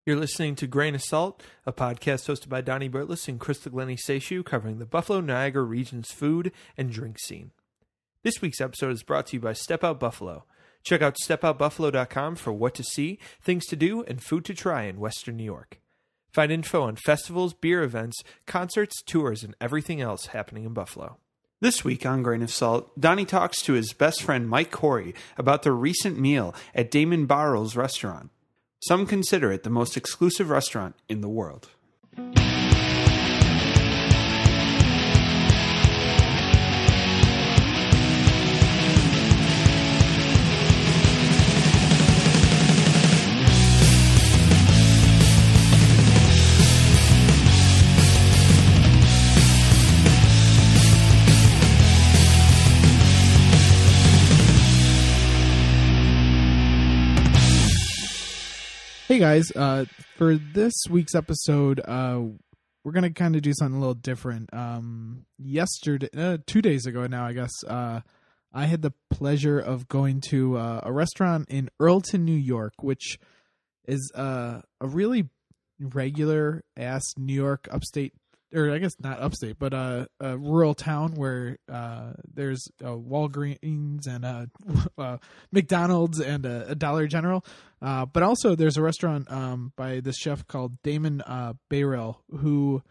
You're listening to Grain of Salt, a podcast hosted by Donnie Burtless and Krista Glennie Seishu, covering the Buffalo Niagara region's food and drink scene. This week's episode is brought to you by Step Out Buffalo. Check out stepoutbuffalo.com for what to see, things to do, and food to try in Western New York. Find info on festivals, beer events, concerts, tours, and everything else happening in Buffalo. This week on Grain of Salt, Donnie talks to his best friend Mike Corey about their recent meal at Damon Baehrel's restaurant. Some consider it the most exclusive restaurant in the world. Hey guys, for this week's episode, we're going to kind of do something a little different. Yesterday, 2 days ago now, I guess, I had the pleasure of going to a restaurant in Earlton, New York, which is a really regular-ass New York upstate, or I guess not upstate, but a rural town where there's Walgreens and McDonald's and a Dollar General. But also there's a restaurant by this chef called Damon Baehrel, who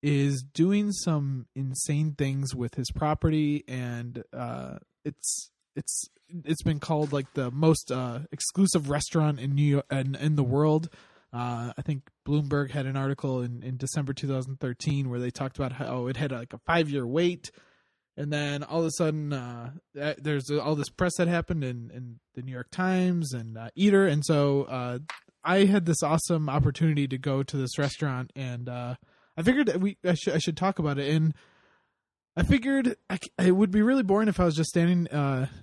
is doing some insane things with his property, and it's been called like the most exclusive restaurant in New York and in the world. I think Bloomberg had an article in December 2013 where they talked about how it had like a 5-year wait, and then all of a sudden there's all this press that happened in the New York Times and Eater, and so I had this awesome opportunity to go to this restaurant, and I figured I should talk about it, and I figured it would be really boring if I was just standing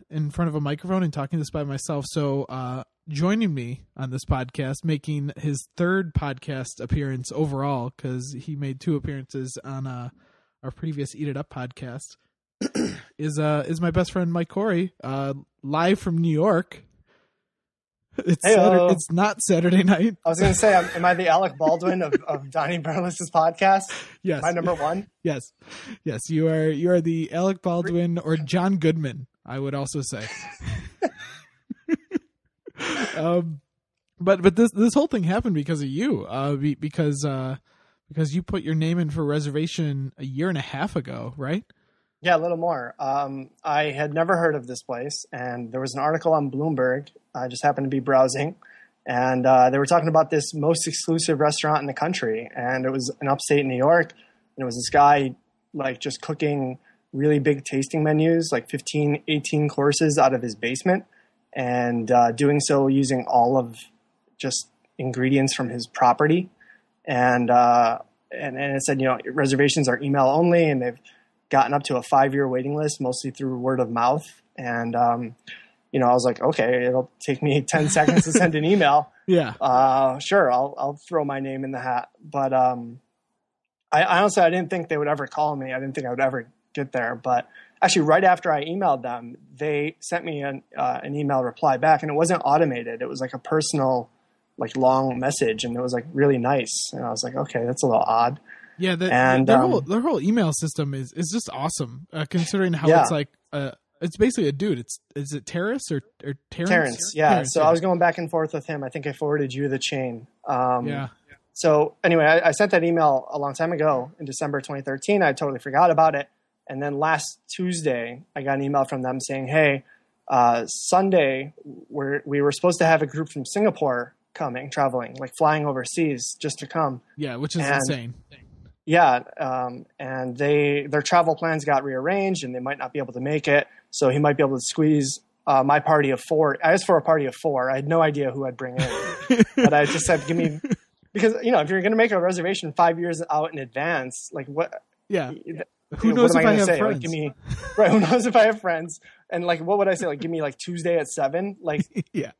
in front of a microphone and talking this by myself. So joining me on this podcast, making his third podcast appearance overall, because he made 2 appearances on our previous Eat It Up podcast, is my best friend Mike Corey, live from New York. It's not Saturday night. I was going to say, am I the Alec Baldwin of Donnie Burtless' podcast? Yes. Am I number 1? Yes, you are the Alec Baldwin or John Goodman, I would also say. But this whole thing happened because of you, because you put your name in for a reservation a year and a half ago, right? Yeah, a little more. I had never heard of this place, and there was an article on Bloomberg. I just happened to be browsing, and they were talking about this most exclusive restaurant in the country, and it was in upstate New York, and it was this guy like just cooking really big tasting menus, like 15, 18 courses out of his basement, and doing so using all of just ingredients from his property, and it said, reservations are email only, and they've gotten up to a 5-year waiting list, mostly through word of mouth. And, I was like, okay, it'll take me 10 seconds to send an email. Yeah. Sure. I'll throw my name in the hat. But, I honestly, I didn't think they would ever call me. I didn't think I would ever get there, but actually right after I emailed them, they sent me an email reply back, and it wasn't automated. It was like a personal, like long message, and it was like really nice. And I was like, okay, that's a little odd. Yeah, their whole email system is just awesome, considering how it's like it's basically a dude. Is it Terrace or Terrence? Terrence, yeah. Terrence, so I was going back and forth with him. I think I forwarded you the chain. Yeah. So anyway, I sent that email a long time ago in December 2013. I totally forgot about it. And then last Tuesday, I got an email from them saying, hey, Sunday, we were supposed to have a group from Singapore traveling, like flying overseas just to come. Yeah, which is insane. Yeah, and their travel plans got rearranged, and they might not be able to make it. So he might be able to squeeze my party of 4. I asked for a party of 4. I had no idea who I'd bring in, but I just said, give me, because if you're going to make a reservation 5 years out in advance, like what? Yeah. Who knows if I have friends? Like, give me, right? Who knows if I have friends? And like, what would I say? Like, give me like Tuesday at 7. Like, yeah.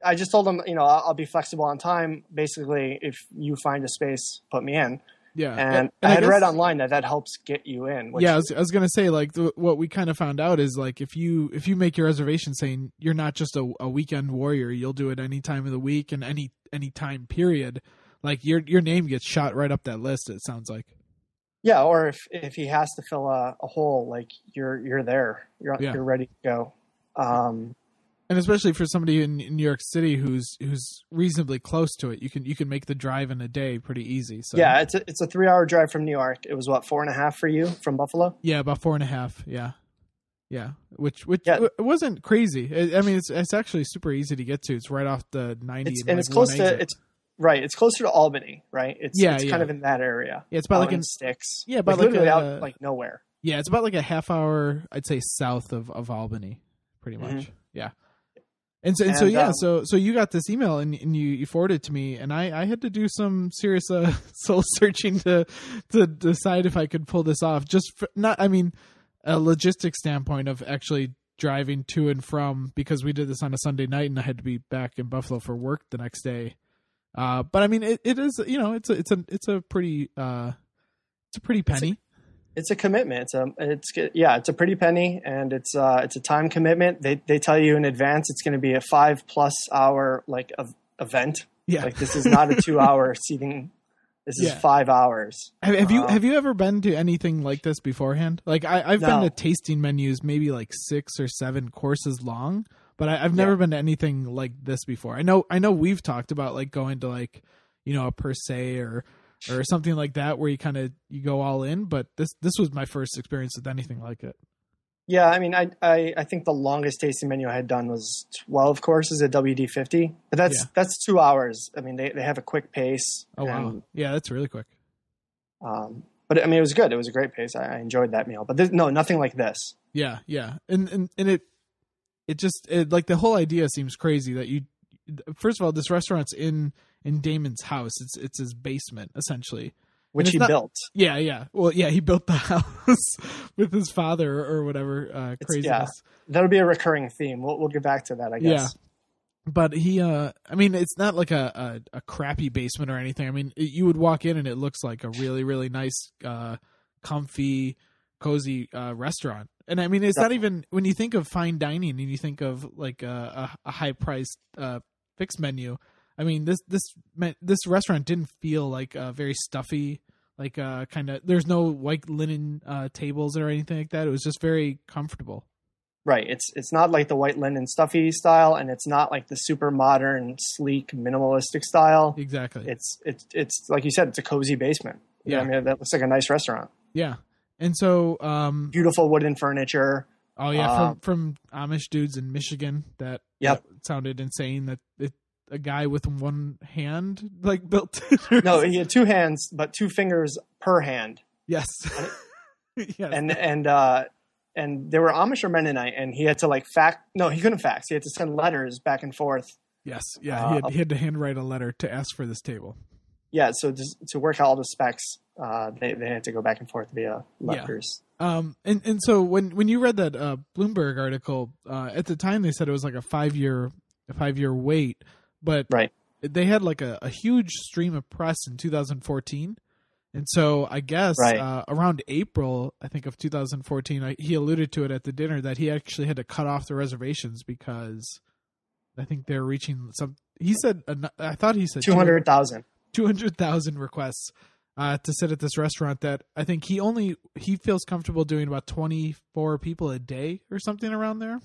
I just told them, I'll be flexible on time. Basically, if you find a space, put me in. Yeah. And I I had guess, read online that helps get you in. Which, yeah, I was going to say, like, what we kind of found out is, like, if you make your reservation saying you're not just a weekend warrior, you'll do it any time of the week and any time period, like, your name gets shot right up that list, it sounds like. Yeah, or if he has to fill a hole, like, you're there. You're ready to go. And especially for somebody in New York City who's reasonably close to it, you can make the drive in a day pretty easy. So yeah, it's a 3-hour drive from New York. It was what, 4.5 for you from Buffalo? Yeah, about 4.5. Yeah. Which it wasn't crazy. I mean, it's actually super easy to get to. It's right off the 90. It's close to it's closer to Albany, right? It's kind of in that area. Yeah, it's about in Sticks. Yeah, about literally out like nowhere. Yeah, it's about like a half hour, I'd say, south of Albany, pretty much. Mm-hmm. Yeah. So you got this email and you forwarded it to me, and I had to do some serious soul searching to decide if I could pull this off. A logistics standpoint of actually driving to and from, because we did this on a Sunday night and I had to be back in Buffalo for work the next day. But I mean, it is, it's a pretty penny. It's a commitment. It's a pretty penny, and it's a time commitment. They tell you in advance it's going to be a 5+ hour event. Yeah, like, this is not a 2-hour seating. This is 5 hours. Have you ever been to anything like this beforehand? Like, I've been to tasting menus, maybe like 6 or 7 courses long, but I've never been to anything like this before. I know we've talked about, like, going to, like, a per se or something like that where you go all in, but this was my first experience with anything like it. Yeah, I mean, I think the longest tasting menu I had done was 12 courses at WD-50, but that's 2 hours. I mean, they have a quick pace. Oh, wow. Yeah, that's really quick. But I mean, it was good. It was a great pace. I enjoyed that meal, but nothing like this. Yeah. And it just like, the whole idea seems crazy that first of all, this restaurant's in Damon's house. It's his basement, essentially. Which he built. Yeah. Well, yeah, he built the house with his father or whatever craziness. Yeah, that'll be a recurring theme. We'll get back to that, I guess. Yeah. But he, I mean, it's not like a crappy basement or anything. I mean, you would walk in and it looks like a really, really nice, comfy, cozy restaurant. And I mean, it's not even, when you think of fine dining and you think of like a high priced fixed menu, I mean, this restaurant didn't feel like very stuffy, like kind of, there's no white linen tables or anything like that. It was just very comfortable. Right. It's not like the white linen stuffy style, and it's not like the super modern, sleek, minimalistic style. Exactly. It's like you said, it's a cozy basement. Yeah. I mean, that looks like a nice restaurant. Yeah. And so beautiful wooden furniture. Oh yeah, from Amish dudes in Michigan. That sounded insane. That a guy with one hand like built it. No, he had 2 hands, but 2 fingers per hand. Yes. Yes. And they were Amish or Mennonite, and he had to fax. No, he couldn't fax. He had to send letters back and forth. Yes. Yeah. He had to handwrite a letter to ask for this table. Yeah. So just to work out all the specs, they had to go back and forth via letters. Yeah. And so when you read that Bloomberg article, at the time they said it was like a 5-year wait, but they had like a huge stream of press in 2014. And so I guess around April, I think, of 2014, he alluded to it at the dinner that he actually had to cut off the reservations because I think they're reaching some. He said, I thought he said 200,000 requests to sit at this restaurant that I think he feels comfortable doing about 24 people a day or something around there.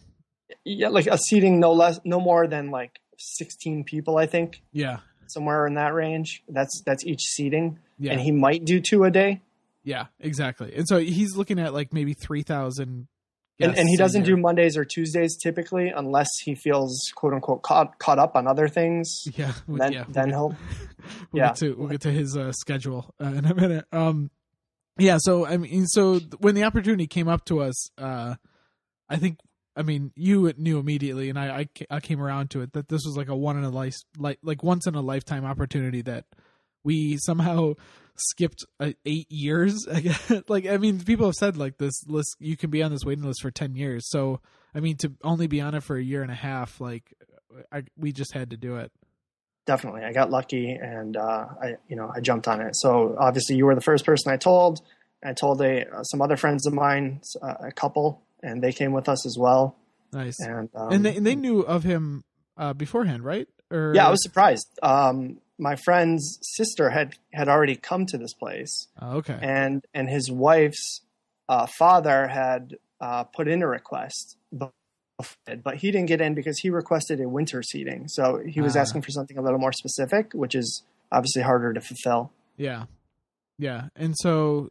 Yeah, like a seating no more than like 16 people, I think. Yeah. Somewhere in that range. That's each seating. Yeah. And he might do 2 a day. Yeah, exactly. And so he's looking at like maybe 3,000 guests. And he doesn't do Mondays or Tuesdays typically unless he feels quote unquote caught up on other things. Yeah. Then he'll we'll get to his schedule in a minute. Yeah, so I mean, so when the opportunity came up to us, I think, I mean, you knew immediately, and I came around to it, that this was like a once in a lifetime opportunity that we somehow skipped 8 years. Like, I mean, people have said like this list, you can be on this waiting list for 10 years. So, I mean, to only be on it for a year and a half, like we just had to do it. definitely. I got lucky, and I jumped on it. So obviously, you were the first person I told. I told some other friends of mine, a couple, and they came with us as well. Nice. And they knew of him beforehand, right? Or... Yeah, I was surprised. My friend's sister had already come to this place. Oh, okay. And his wife's father had put in a request, but he didn't get in because he requested a winter seating. So he was asking for something a little more specific, which is obviously harder to fulfill. Yeah. Yeah. And so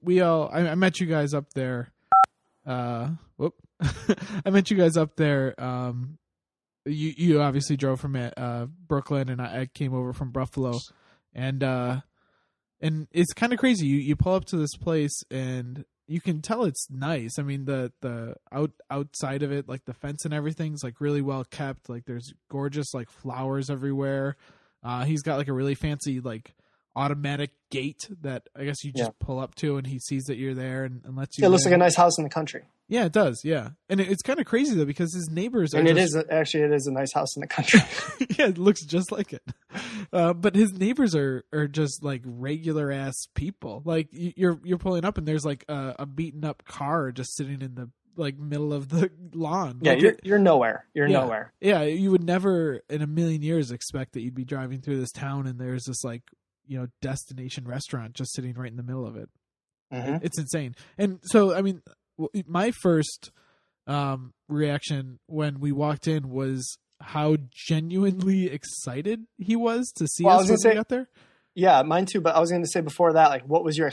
we all, I met you guys up there. I met you guys up there. You obviously drove from Brooklyn, and I came over from Buffalo, and it's kind of crazy. You pull up to this place, and you can tell it's nice. I mean, the outside of it, like the fence and everything's like really well kept. Like there's gorgeous like flowers everywhere. He's got like a really fancy like automatic gate that I guess you just pull up to, and he sees that you're there and lets you. It looks like a nice house in the country. Yeah, it does. Yeah, and it's kind of crazy though because his neighbors. And it is a nice house in the country. Yeah, it looks just like it. But his neighbors are just like regular ass people. Like you're pulling up and there's like a beaten up car just sitting in the like middle of the lawn. Yeah, like you're nowhere. You're nowhere. Yeah, you would never in a million years expect that you'd be driving through this town and there's this like destination restaurant just sitting right in the middle of it. Mm-hmm. It's insane. And so I mean. My first reaction when we walked in was how genuinely excited he was to see us when we got there. Yeah, mine too. But I was going to say before that, like, what was your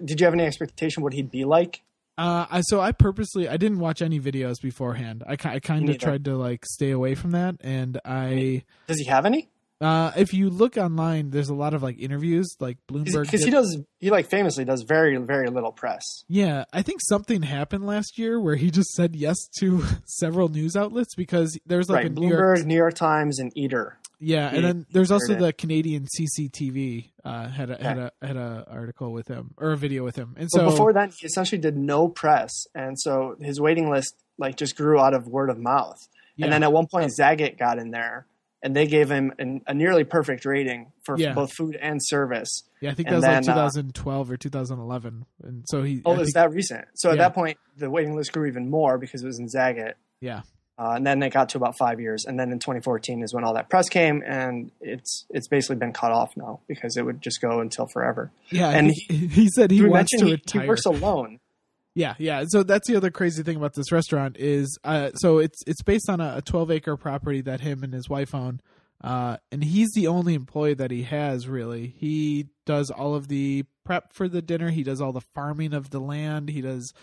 did you have any expectation what he'd be like? So I didn't watch any videos beforehand. I kind of tried to like stay away from that. And does he have any? If you look online, there's a lot of like interviews, like Bloomberg. Because he like famously does very, very little press. Yeah, I think something happened last year where he just said yes to several news outlets because there's like a Bloomberg, New York Times, and Eater. Yeah, and then there's also the Canadian CCTV had a article with him or a video with him, and so before that he essentially did no press, and so his waiting list like just grew out of word of mouth. Yeah. And then at one point Zagat got in there. And they gave him a nearly perfect rating for both food and service. Yeah, I think that was like 2012 or 2011. And so is that recent? So at that point, the waiting list grew even more because it was in Zagat. Yeah. And then it got to about 5 years. And then in 2014 is when all that press came. And it's basically been cut off now because it would just go until forever. Yeah. And he said he wants to retire. He works alone. Yeah. So that's the other crazy thing about this restaurant is, so it's based on a 12-acre property that him and his wife own, and he's the only employee that he has. Really, he does all of the prep for the dinner. He does all the farming of the land. He does.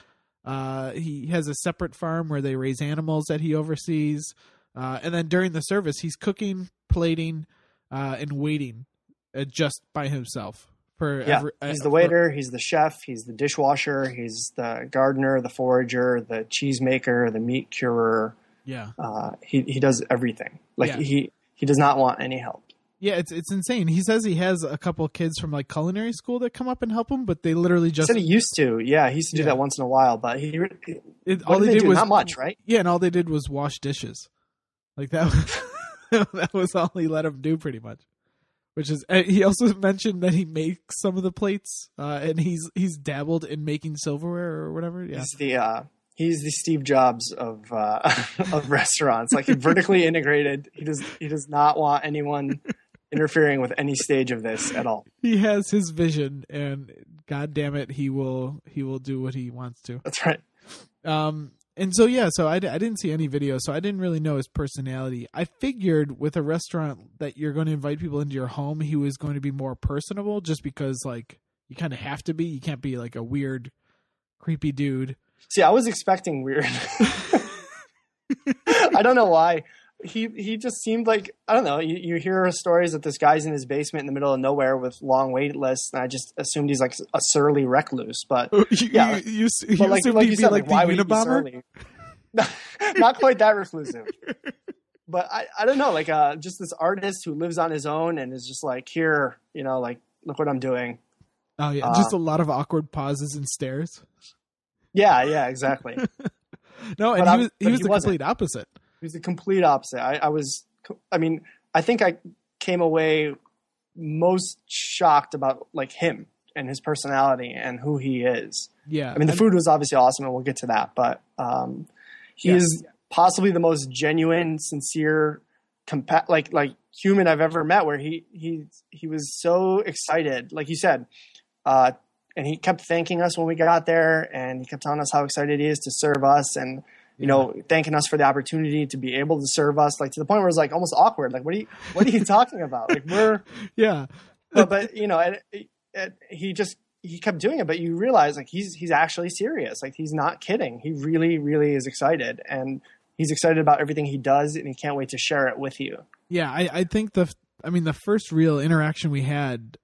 He has a separate farm where they raise animals that he oversees, and then during the service, he's cooking, plating, and waiting, just by himself. He's the waiter, he's the chef, he's the dishwasher, he's the gardener, the forager, the cheesemaker, the meat curer. Yeah. He does everything. He does not want any help. Yeah, it's insane. He says he has a couple of kids from like culinary school that come up and help him, but they literally just... He said he used to. Yeah, he used to do that once in a while, but all they did was not much, right? Yeah, and all they did was wash dishes. Like that was all he let him do pretty much. Which is, he also mentioned that he makes some of the plates, and he's dabbled in making silverware or whatever. Yeah, he's the Steve Jobs of restaurants, like vertically integrated. He does not want anyone interfering with any stage of this at all. He has his vision, and God damn it, he will do what he wants to. That's right. And so, I didn't see any videos, so I didn't really know his personality. I figured with a restaurant that you're going to invite people into your home, he was going to be more personable just because, like, you kind of have to be. You can't be, like, a weird, creepy dude. See, I was expecting weird. I don't know why. He just seemed like, I don't know, you hear stories that this guy's in his basement in the middle of nowhere with long wait lists, and I just assumed he's like a surly recluse, but you assumed he'd be like the Unabomber? Not quite that reclusive. But I don't know, like just this artist who lives on his own and is just like, here, like, look what I'm doing. Oh yeah, just a lot of awkward pauses and stares. Yeah, exactly. No, and he was the complete opposite. He was the complete opposite. I I think I came away most shocked about like him and his personality and who he is. Yeah. I mean, the food was obviously awesome, and we'll get to that, but he is possibly the most genuine, sincere, like human I've ever met, where he was so excited, like you said, and he kept thanking us when we got there, and he kept telling us how excited he is to serve us, and you know, thanking us for the opportunity to be able to serve us, like to the point where it was like almost awkward. Like, what are you talking about? Like but you know, and he kept doing it, but you realize like he's actually serious. Like he's not kidding. He really, really is excited, and he's excited about everything he does, and he can't wait to share it with you. Yeah, I think the first real interaction we had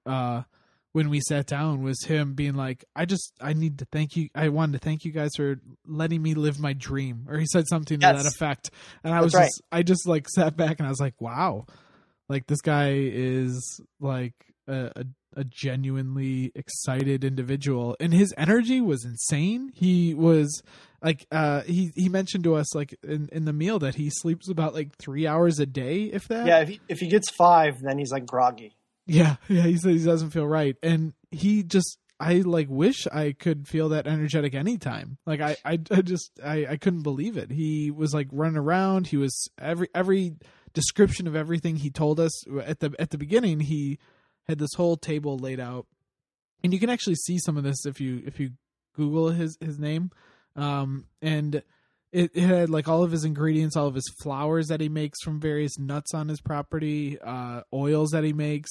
when we sat down was him being like, I need to thank you. I wanted to thank you guys for letting me live my dream. Or he said something to that effect. And I just like sat back and I was like, wow, like this guy is like a genuinely excited individual, and his energy was insane. He was like, he mentioned to us like in the meal that he sleeps about like 3 hours a day, if that. Yeah. If he gets 5, then he's like groggy. Yeah, he said he doesn't feel right, and I like wish I could feel that energetic anytime. Like I couldn't believe it. He was like running around. He was every description of everything he told us at the beginning. He had this whole table laid out, and you can actually see some of this if you Google his name, and. It had like all of his ingredients, all of his flours that he makes from various nuts on his property, oils that he makes,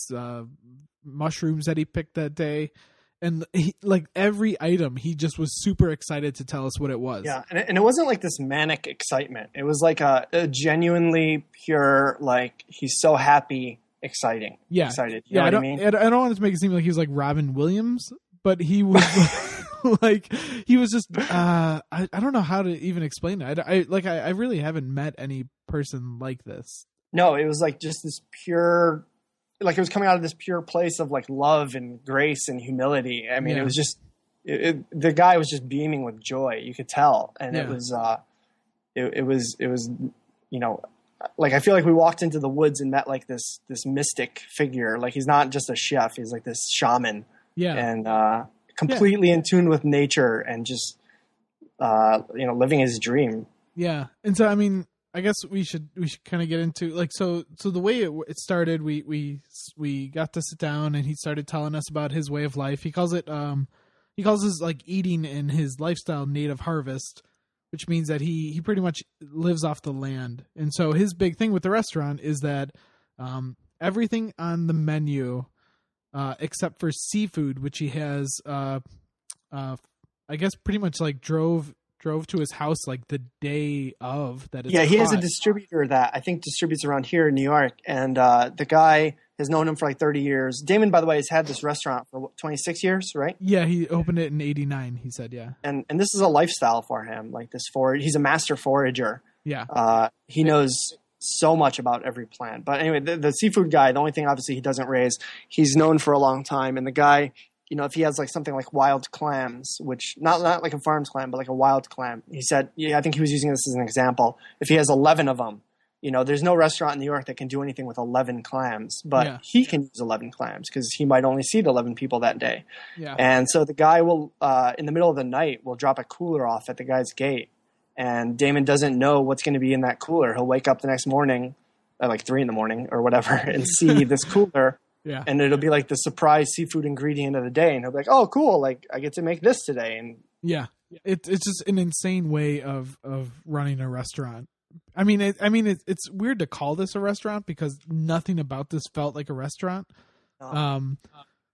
mushrooms that he picked that day. And he, like every item, he just was super excited to tell us what it was. Yeah. And it wasn't like this manic excitement. It was like a genuinely pure, like he's so happy, excited. You know what I mean? I don't want it to make it seem like he was like Robin Williams, but he was like he was just I don't know how to even explain it. I really haven't met any person like this. No, it was like just this pure, like it was coming out of this pure place of like love and grace and humility. I mean, it was just the guy was just beaming with joy. You could tell, and it was you know, like I feel like we walked into the woods and met like this mystic figure. Like he's not just a chef; he's like this shaman. Yeah, and completely in tune with nature and just you know, living his dream. Yeah, and so I mean, I guess we should kind of get into like so the way it started. We got to sit down and he started telling us about his way of life. He calls his like eating and his lifestyle native harvest, which means that he pretty much lives off the land. And so his big thing with the restaurant is that everything on the menu, except for seafood, which he has, I guess pretty much like drove to his house like the day of that. It's he has a distributor that I think distributes around here in New York, and the guy has known him for like 30 years. Damon, by the way, has had this restaurant for 26 years, right? Yeah, he opened it in 89, he said, yeah. And this is a lifestyle for him, like this he's a master forager. Yeah. He knows so much about every plant. But anyway, the seafood guy, the only thing obviously he doesn't raise, he's known for a long time. And the guy, you know, if he has like something like wild clams, which not like a farmed clam, but like a wild clam, he said, I think he was using this as an example. If he has 11 of them, you know, there's no restaurant in New York that can do anything with 11 clams, but he can use 11 clams because he might only seat 11 people that day. Yeah. And so the guy will, in the middle of the night, will drop a cooler off at the guy's gate. And Damon doesn't know what's going to be in that cooler. He'll wake up the next morning at like 3 a.m. or whatever and see this cooler. Yeah. And it'll be like the surprise seafood ingredient of the day. And he'll be like, oh, cool. Like I get to make this today. And yeah, it's just an insane way of running a restaurant. I mean, it's weird to call this a restaurant because nothing about this felt like a restaurant.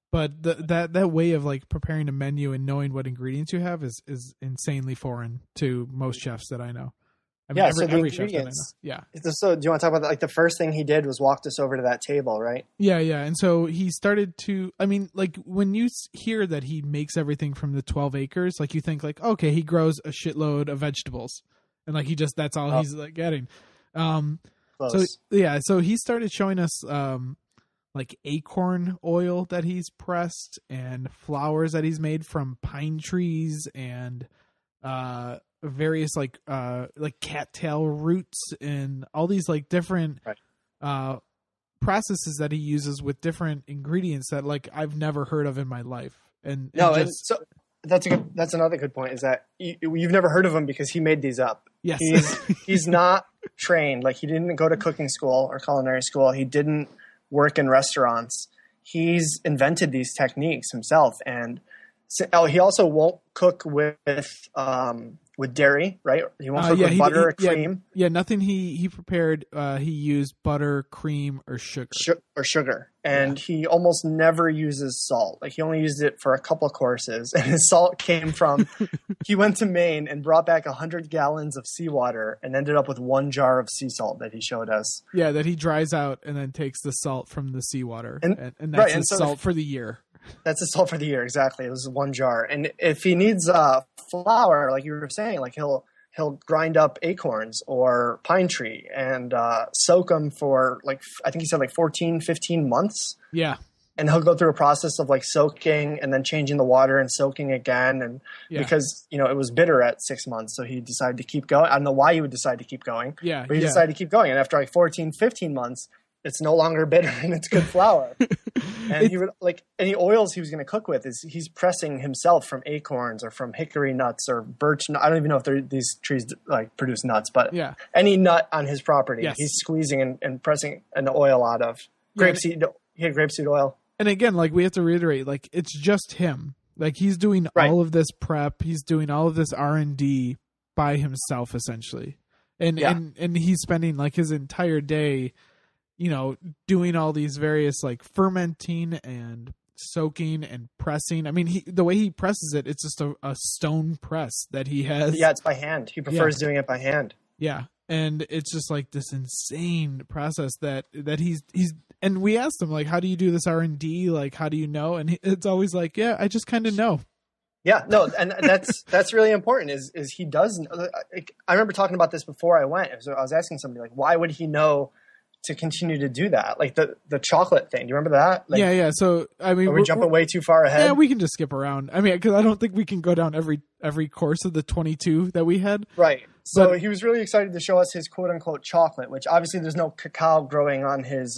But that way of like preparing a menu and knowing what ingredients you have is insanely foreign to most chefs that I know. I mean, every chef that I know. Yeah. So do you want to talk about that? Like the first thing he did was walked us over to that table, right? Yeah. Yeah. And so he started to, I mean, like when you hear that he makes everything from the 12 acres, like you think like, okay, he grows a shitload of vegetables and like that's all he's like getting. So he started showing us, like acorn oil that he's pressed and flowers that he's made from pine trees and various like cattail roots and all these like different processes that he uses with different ingredients that like I've never heard of in my life. And so that's another good point, is that you've never heard of him because he made these up. Yes. He's not trained. Like, he didn't go to cooking school or culinary school. He didn't work in restaurants. He's invented these techniques himself. And he also won't cook with dairy, right? He won't cook with butter or cream. Yeah, nothing he prepared. He used butter, cream, or sugar. And he almost never uses salt. Like, he only used it for a couple of courses. And his salt came from, he went to Maine and brought back 100 gallons of seawater and ended up with 1 jar of sea salt that he showed us. Yeah, that he dries out and then takes the salt from the seawater. And that's his salt for the year. That's his salt for the year, exactly. It was 1 jar. And if he needs flour, like you were saying, like he'll grind up acorns or pine tree and soak them for, like, I think he said like 14, 15 months. Yeah. And he'll go through a process of like soaking and then changing the water and soaking again. And because, it was bitter at 6 months, so he decided to keep going. I don't know why he would decide to keep going. Yeah. But he decided to keep going. And after like 14, 15 months, it's no longer bitter and it's good flour. And he would, like, any oils he was going to cook with he's pressing himself from acorns or from hickory nuts or birch. I don't even know if these trees like produce nuts, but any nut on his property, he's squeezing and pressing an oil out of. Grapeseed. He had grapeseed oil. And again, like, we have to reiterate, like, it's just him. Like, he's doing all of this prep. He's doing all of this R&D by himself, essentially. And he's spending like his entire day, doing all these various like fermenting and soaking and pressing. I mean, the way he presses it, it's just a stone press that he has. Yeah, it's by hand. He prefers doing it by hand. Yeah. And it's just like this insane process that he's, and we asked him, like, how do you do this R&D? Like, how do you know? And it's always like, yeah, I just kind of know. Yeah, no, and that's really important. Is he does? I remember talking about this before I went. So I was asking somebody, like, why would he know to continue to do that? Like the chocolate thing. Do you remember that? Like, yeah. So I mean, are we jumping way too far ahead? Yeah, we can just skip around. I mean, because I don't think we can go down every course of the 22 that we had. Right. So he was really excited to show us his quote unquote chocolate, which obviously there's no cacao growing on his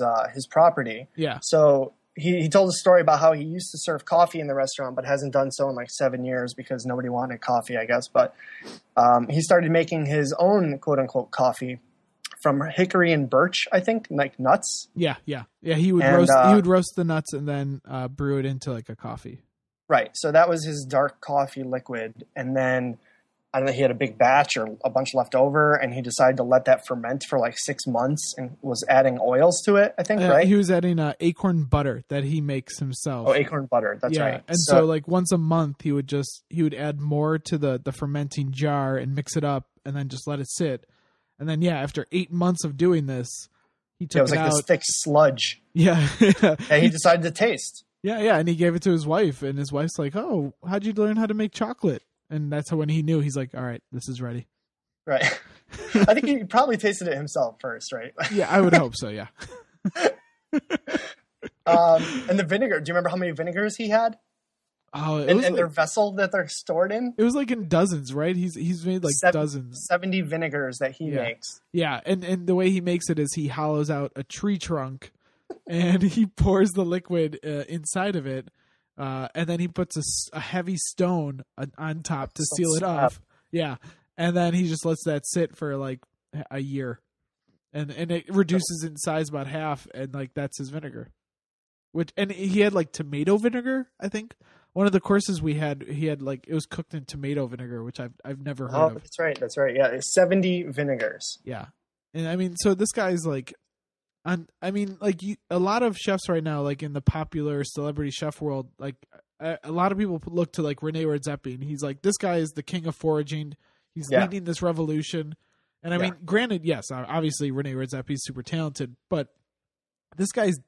property. Yeah. So he told a story about how he used to serve coffee in the restaurant, but hasn't done so in like 7 years because nobody wanted coffee, I guess. But he started making his own quote unquote coffee from hickory and birch, I think, like nuts. Yeah. He would roast the nuts and then brew it into like a coffee. Right. So that was his dark coffee liquid, and then I don't know, he had a big batch or a bunch left over, and he decided to let that ferment for like 6 months and was adding oils to it, I think, right? He was adding acorn butter that he makes himself. Oh, acorn butter. That's right. And so like once a month he would add more to the fermenting jar and mix it up and then just let it sit. And then, after 8 months of doing this, he took it out. It was like this thick sludge. Yeah. And he decided to taste. Yeah. And he gave it to his wife, and his wife's like, "Oh, how'd you learn how to make chocolate?" And that's when he knew. He's like, all right, this is ready. Right. I think he probably tasted it himself first, right? Yeah, I would hope so, yeah. And the vinegar. Do you remember how many vinegars he had? Oh, in their vessel that they're stored in? It was like in dozens, right? He's made like dozens. 70 vinegars that he makes. Yeah, and the way he makes it is he hollows out a tree trunk and he pours the liquid inside of it. And then he puts a heavy stone on top to seal it off. Yeah. And then he just lets that sit for like a year. And it reduces in size about half, and like that's his vinegar. And he had like tomato vinegar, I think. One of the courses we had, he had like, it was cooked in tomato vinegar, which I've never heard of. That's right. Yeah, it's 70 vinegars. Yeah. And I mean, so this guy's like, a lot of chefs right now, like in the popular celebrity chef world, like a lot of people look to like Rene Redzepi, and he's like, this guy is the king of foraging. He's leading this revolution. And I mean, granted, yes, obviously Rene Redzepi is super talented, but this guy's,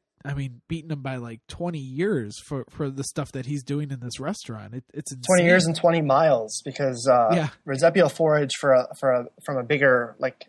beating him by like 20 years for the stuff that he's doing in this restaurant. It's insane. 20 years and 20 miles because Redzepi will forage from a bigger like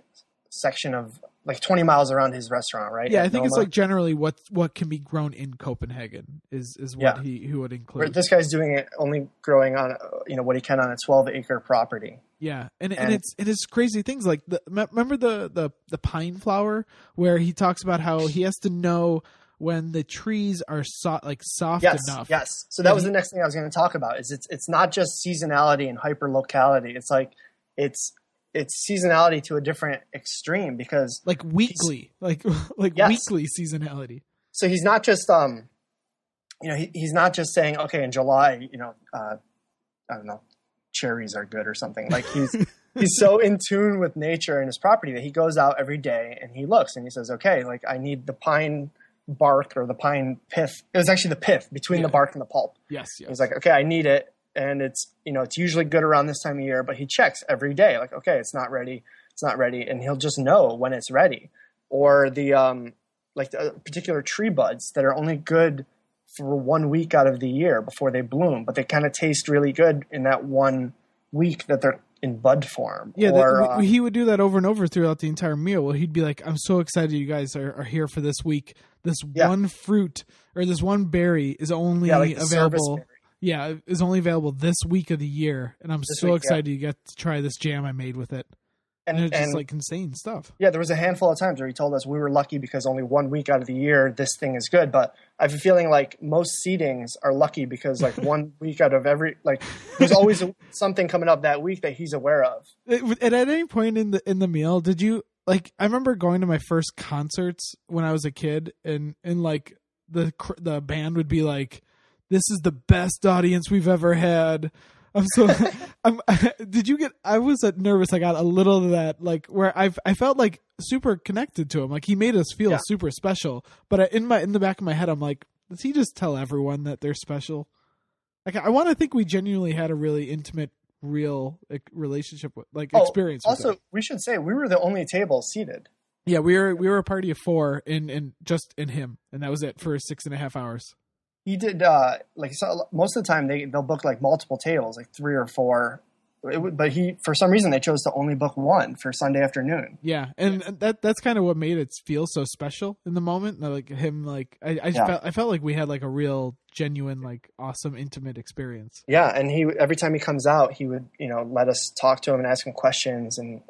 section of like 20 miles around his restaurant, right? Yeah, I think it's like generally what can be grown in Copenhagen is what he would include. Where this guy's doing it only growing on what he can on a 12-acre property. Yeah, and it's crazy things like remember the pine flower where he talks about how he has to know when the trees are soft enough. Yes. So that was the next thing I was going to talk about. Is it's not just seasonality and hyperlocality. It's like it's seasonality to a different extreme because like weekly, weekly seasonality. So he's not just he's not just saying, okay, in July, I don't know, cherries are good or something. Like he's so in tune with nature and his property that he goes out every day and he looks and he says, okay, like I need the pine bark or the pine pith. It was actually the pith between the bark and the pulp. Yes. He's like, okay, I need it. And it's usually good around this time of year, but he checks every day. Like, okay, it's not ready. And he'll just know when it's ready. Or the particular tree buds that are only good for 1 week out of the year before they bloom, but they kind of taste really good in that 1 week that they're in bud form. Yeah, he would do that over and over throughout the entire meal. Well, he'd be like, I'm so excited you guys are here for this week. This one fruit or this one berry is only available. Yeah, is only available this week of the year. And I'm so excited you get to try this jam I made with it. And it's just like insane stuff. Yeah, there was a handful of times where he told us we were lucky because only 1 week out of the year this thing is good. But I have a feeling like most seedings are lucky because like 1 week out of every there's always something coming up that week that he's aware of. And at any point in the meal, did you I remember going to my first concerts when I was a kid, and like the band would be like, "This is the best audience we've ever had." I was nervous. I got a little of that, like where I felt like super connected to him. Like he made us feel super special. But in the back of my head, I'm like, does he just tell everyone that they're special? Like I want to think we genuinely had a really intimate, real relationship with, experience. Also, we should say we were the only table seated. Yeah, we were a party of 4 in him, and that was it for 6.5 hours. He did most of the time they'll book like multiple tables, like 3 or 4. But he, for some reason, they chose to only book 1 for Sunday afternoon. Yeah, and that's kind of what made it feel so special in the moment. Like him, I felt like we had like a real, genuine, like awesome, intimate experience. Yeah, and every time he comes out, he would let us talk to him and ask him questions. And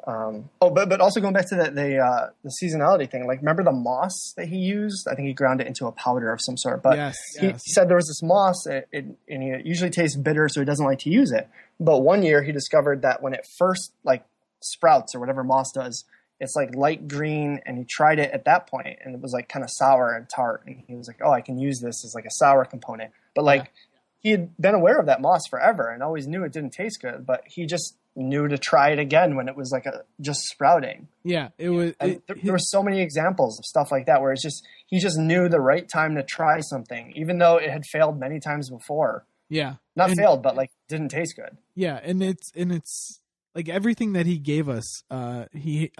but also going back to the seasonality thing. Like, remember the moss that he used? I think he ground it into a powder of some sort. But he said there was this moss, and it usually tastes bitter, so he doesn't like to use it. But one year he discovered that when it first sprouts or whatever moss does, it's like light green, and he tried it at that point and it was like kind of sour and tart. And he was like, oh, I can use this as like a sour component. But he had been aware of that moss forever and always knew it didn't taste good, but he just knew to try it again when it was just sprouting. Yeah, it was. There were so many examples of stuff like that where he just knew the right time to try something, even though it had failed many times before. Yeah. Failed, but didn't taste good. Yeah. And it's like everything that he gave us, we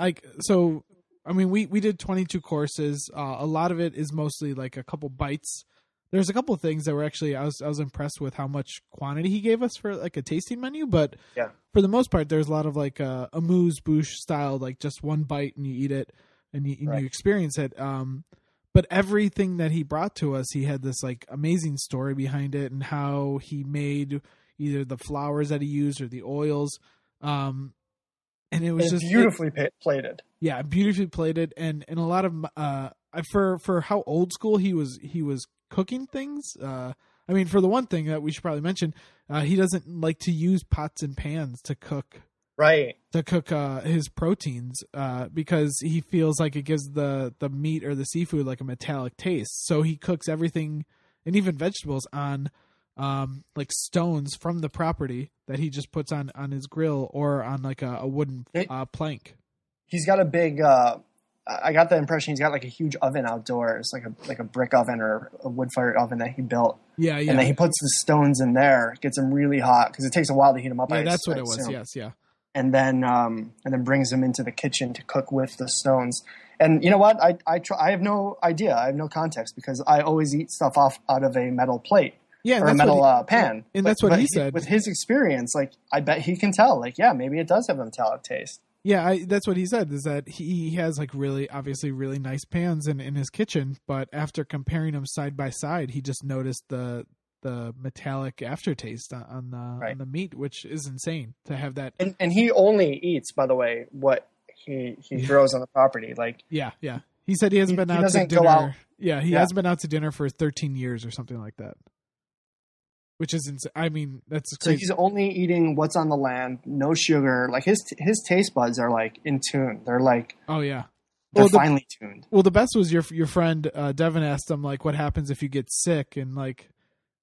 did 22 courses. A lot of it is mostly like a couple bites. There's a couple of things that were actually, I was impressed with how much quantity he gave us for like a tasting menu, but for the most part, there's a lot of like a amuse-bouche style, like just one bite and you eat it and you experience it. But everything that he brought to us, he had this like amazing story behind it and how he made either the flowers that he used or the oils. And it was just beautifully plated. Yeah, beautifully plated. And a lot of, for how old school he was cooking things. For the one thing that we should probably mention, he doesn't like to use pots and pans to cook. Right. To cook his proteins because he feels like it gives the meat or the seafood like a metallic taste. So he cooks everything and even vegetables on like stones from the property that he just puts on his grill or on like a wooden plank. He's got a big I got the impression he's got like a huge oven outdoors, like a brick oven or a wood-fired oven that he built. Yeah. And then he puts the stones in there, gets them really hot because it takes a while to heat them up. Yeah, that's what it was. Yes, yeah. And then brings them into the kitchen to cook with the stones. And you know what? I have no idea. I have no context because I always eat stuff out of a metal plate or a metal pan. And that's what he said. With his experience, I bet he can tell. Maybe it does have a metallic taste. Yeah, that's what he said, is that he has like obviously really nice pans in his kitchen, but after comparing them side by side, he just noticed the metallic aftertaste on the meat, which is insane to have that. And he only eats, by the way, what he grows on the property. Like yeah. He said he hasn't been out to dinner. Yeah, he hasn't been out to dinner for 13 years or something like that. Which is insane. I mean, that's crazy. So he's only eating what's on the land, no sugar. Like his taste buds are like in tune. They're like, oh yeah, they're finely tuned. Well, the best was your friend Devin asked him like, what happens if you get sick, and like,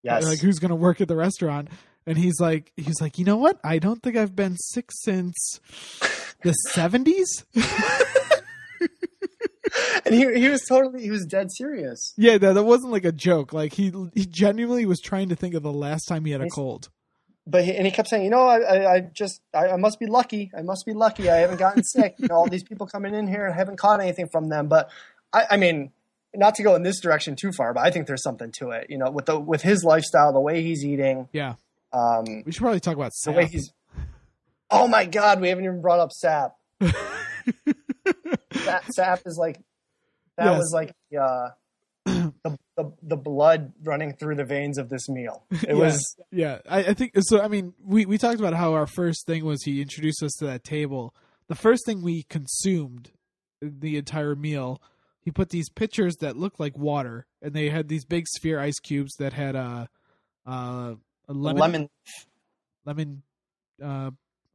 like who's gonna work at the restaurant? And he's like, you know what? I don't think I've been sick since the 70s. And he was dead serious. Yeah, that wasn't like a joke. Like he genuinely was trying to think of the last time he had a cold. But he kept saying, I must be lucky. I must be lucky. I haven't gotten sick. All these people coming in here, I haven't caught anything from them. But I mean, not to go in this direction too far, but I think there's something to it. With his lifestyle, the way he's eating. Yeah. We should probably talk about sap. The way he's. Oh my God, we haven't even brought up sap. Sap is like. That was like the blood running through the veins of this meal. It was. Yeah, I think so. I mean, we talked about how our first thing was he introduced us to that table. The first thing we consumed the entire meal, he put these pitchers that looked like water, and they had these big sphere ice cubes that had a lemon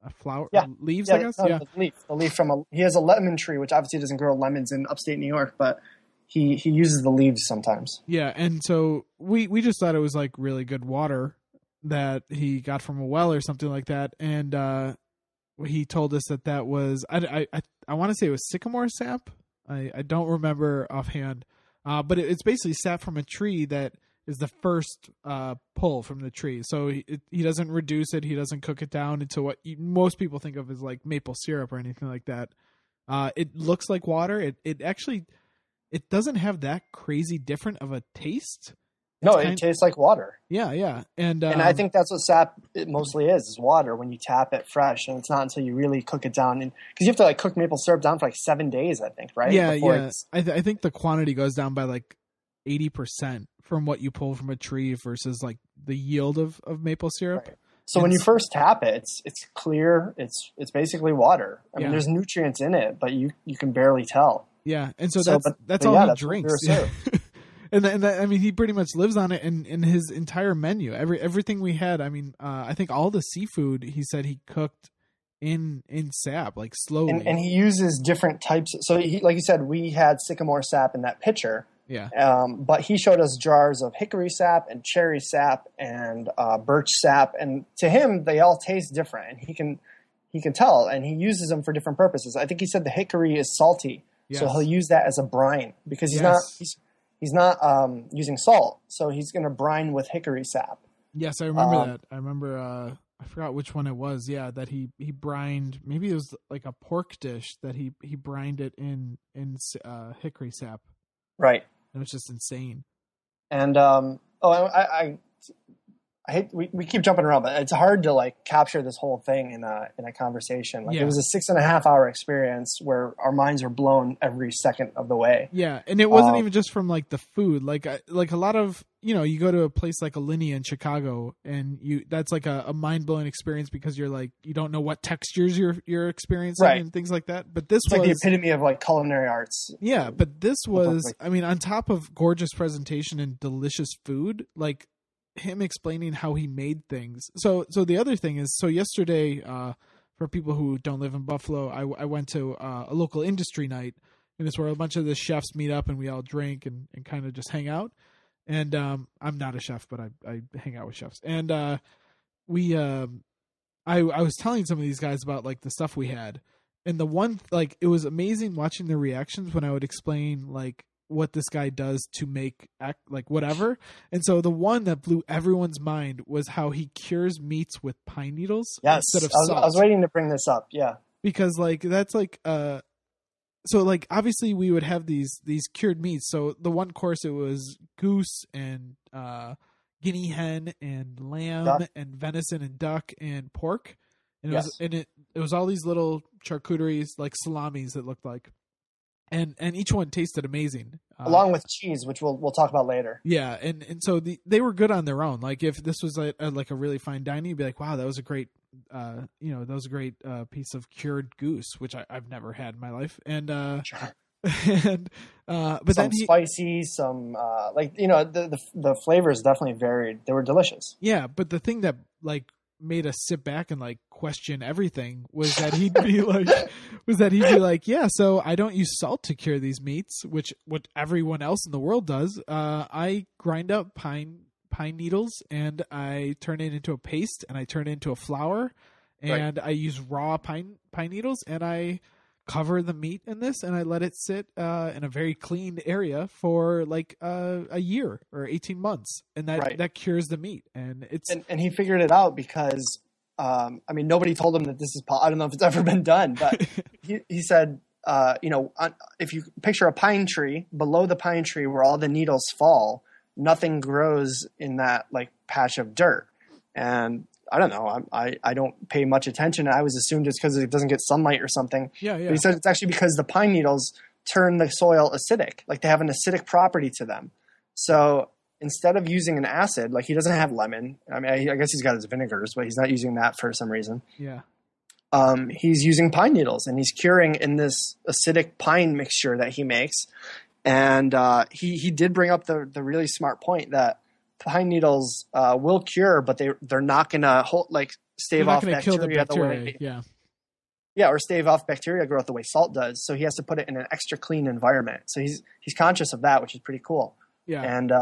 a flower, leaves, I guess. The leaf he has a lemon tree, which obviously doesn't grow lemons in upstate New York, but he uses the leaves sometimes. Yeah, and so we just thought it was like really good water that he got from a well or something like that, and he told us that was I want to say it was sycamore sap. I don't remember offhand, but it's basically sap from a tree that is the first pull from the tree. So he doesn't reduce it. He doesn't cook it down into what most people think of as like maple syrup or anything like that. It looks like water. It actually doesn't have that crazy different of a taste. It tastes like water. Yeah. And I think that's what sap mostly is water when you tap it fresh. And it's not until you really cook it down. Because you have to like cook maple syrup down for like 7 days, I think, right? Yeah. I think the quantity goes down by like 80% from what you pull from a tree versus like the yield of maple syrup. Right. So when you first tap it, it's clear. It's basically water. I mean, there's nutrients in it, but you can barely tell. Yeah, and so that's all he drinks. Yeah. and I mean, he pretty much lives on it in his entire menu. Everything we had. I mean, I think all the seafood he said he cooked in sap, like slowly. And he uses different types. So like you said, we had sycamore sap in that pitcher. Yeah. But he showed us jars of hickory sap and cherry sap and birch sap, and to him they all taste different, and he can tell, and he uses them for different purposes. I think he said the hickory is salty, so he'll use that as a brine because he's not using salt, so he's going to brine with hickory sap. Yes, I remember that. I remember I forgot which one it was. Yeah, that he brined. Maybe it was like a pork dish that he brined it in hickory sap. Right. It was just insane. And I hate we keep jumping around, but it's hard to like capture this whole thing in a conversation. Like it was a 6.5 hour experience where our minds are blown every second of the way. Yeah, and it wasn't even just from like the food. Like a lot of you go to a place like Alinea in Chicago, and that's like a mind blowing experience because you're like you don't know what textures you're experiencing and things like that. But this was like the epitome of like culinary arts. Yeah, but this was I mean, on top of gorgeous presentation and delicious food, like him explaining how he made things. So the other thing is, yesterday, for people who don't live in Buffalo, I went to a local industry night, and it's where a bunch of the chefs meet up and we all drink and kind of just hang out. And I'm not a chef, but I hang out with chefs. And I was telling some of these guys about like the stuff we had, and the one like it was amazing watching their reactions when I would explain like what this guy does to make like whatever. And so the one that blew everyone's mind was how he cures meats with pine needles instead of salt. I was waiting to bring this up. Yeah. Because like, that's like, so like obviously we would have these cured meats. So the one course it was goose and, guinea hen and lamb and venison and duck and pork. And Yes. it was all these little charcuteries, like salamis that looked like, and each one tasted amazing. Along with cheese, which we'll talk about later. Yeah, and so they were good on their own. Like if this was like a really fine dining, you'd be like, wow, that was a great, piece of cured goose, which I've never had in my life. And Sure. and but Some then spicy, some the flavors definitely varied. They were delicious. yeah, but the thing that like made us sit back and like question everything was that he'd be like, yeah, so I don't use salt to cure these meats, which what everyone else in the world does. I grind up pine needles and I turn it into a paste and I turn it into a flour, and I use raw pine needles and I cover the meat in this and I let it sit in a very clean area for like a year or 18 months, and that cures the meat. And it's and he figured it out because nobody told him that this is I don't know if it's ever been done, but he said if you picture a pine tree, below the pine tree where all the needles fall, nothing grows in that like patch of dirt. And I don't know. I don't pay much attention. I always assumed it's because it doesn't get sunlight or something. Yeah. But he said it's actually because the pine needles turn the soil acidic. Like they have an acidic property to them. So instead of using an acid, like he doesn't have lemon. I mean, I guess he's got his vinegars, but he's not using that for some reason. Yeah. He's using pine needles, and he's curing in this acidic pine mixture that he makes. And he did bring up the really smart point that pine needles will cure, but they're not going to stave off bacteria the way, or stave off bacteria growth the way salt does. So he has to put it in an extra clean environment. So he's conscious of that, which is pretty cool. Yeah. And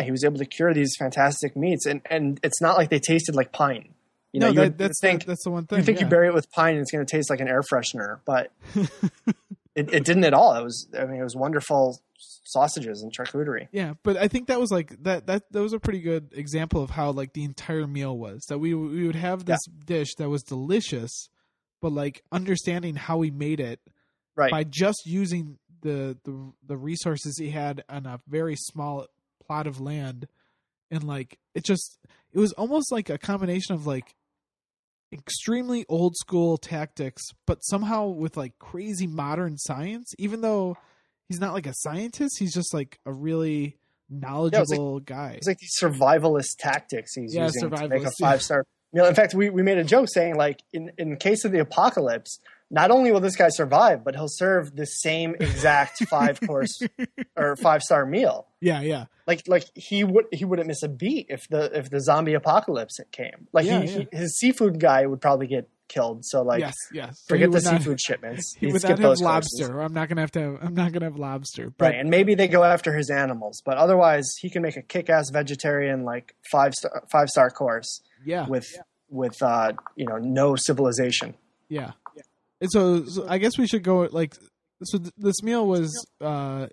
he was able to cure these fantastic meats, and it's not like they tasted like pine. That's the one thing. You think you bury it with pine and it's going to taste like an air freshener, but it didn't at all. It was wonderful sausages and charcuterie. Yeah, but I think that was like that was a pretty good example of how like the entire meal was. That we would have this dish that was delicious, but like understanding how he made it by just using the resources he had on a very small plot of land, and like it was almost like a combination of like extremely old school tactics, but somehow with like crazy modern science, even though he's not like a scientist. He's just like a really knowledgeable guy. It's like these survivalist tactics he's using to make a 5-star meal. In fact, we made a joke saying like in case of the apocalypse, not only will this guy survive, but he'll serve the same exact 5-course or 5-star meal. Yeah. Like he wouldn't miss a beat if the zombie apocalypse came. Like his seafood guy would probably get killed. So like yes. Forget the seafood shipments. He would not have lobster. I'm not gonna have lobster. But, and maybe they go after his animals, but otherwise he can make a kick-ass vegetarian like 5-star course. Yeah. With no civilization. Yeah. And so I guess we should go like so. This meal was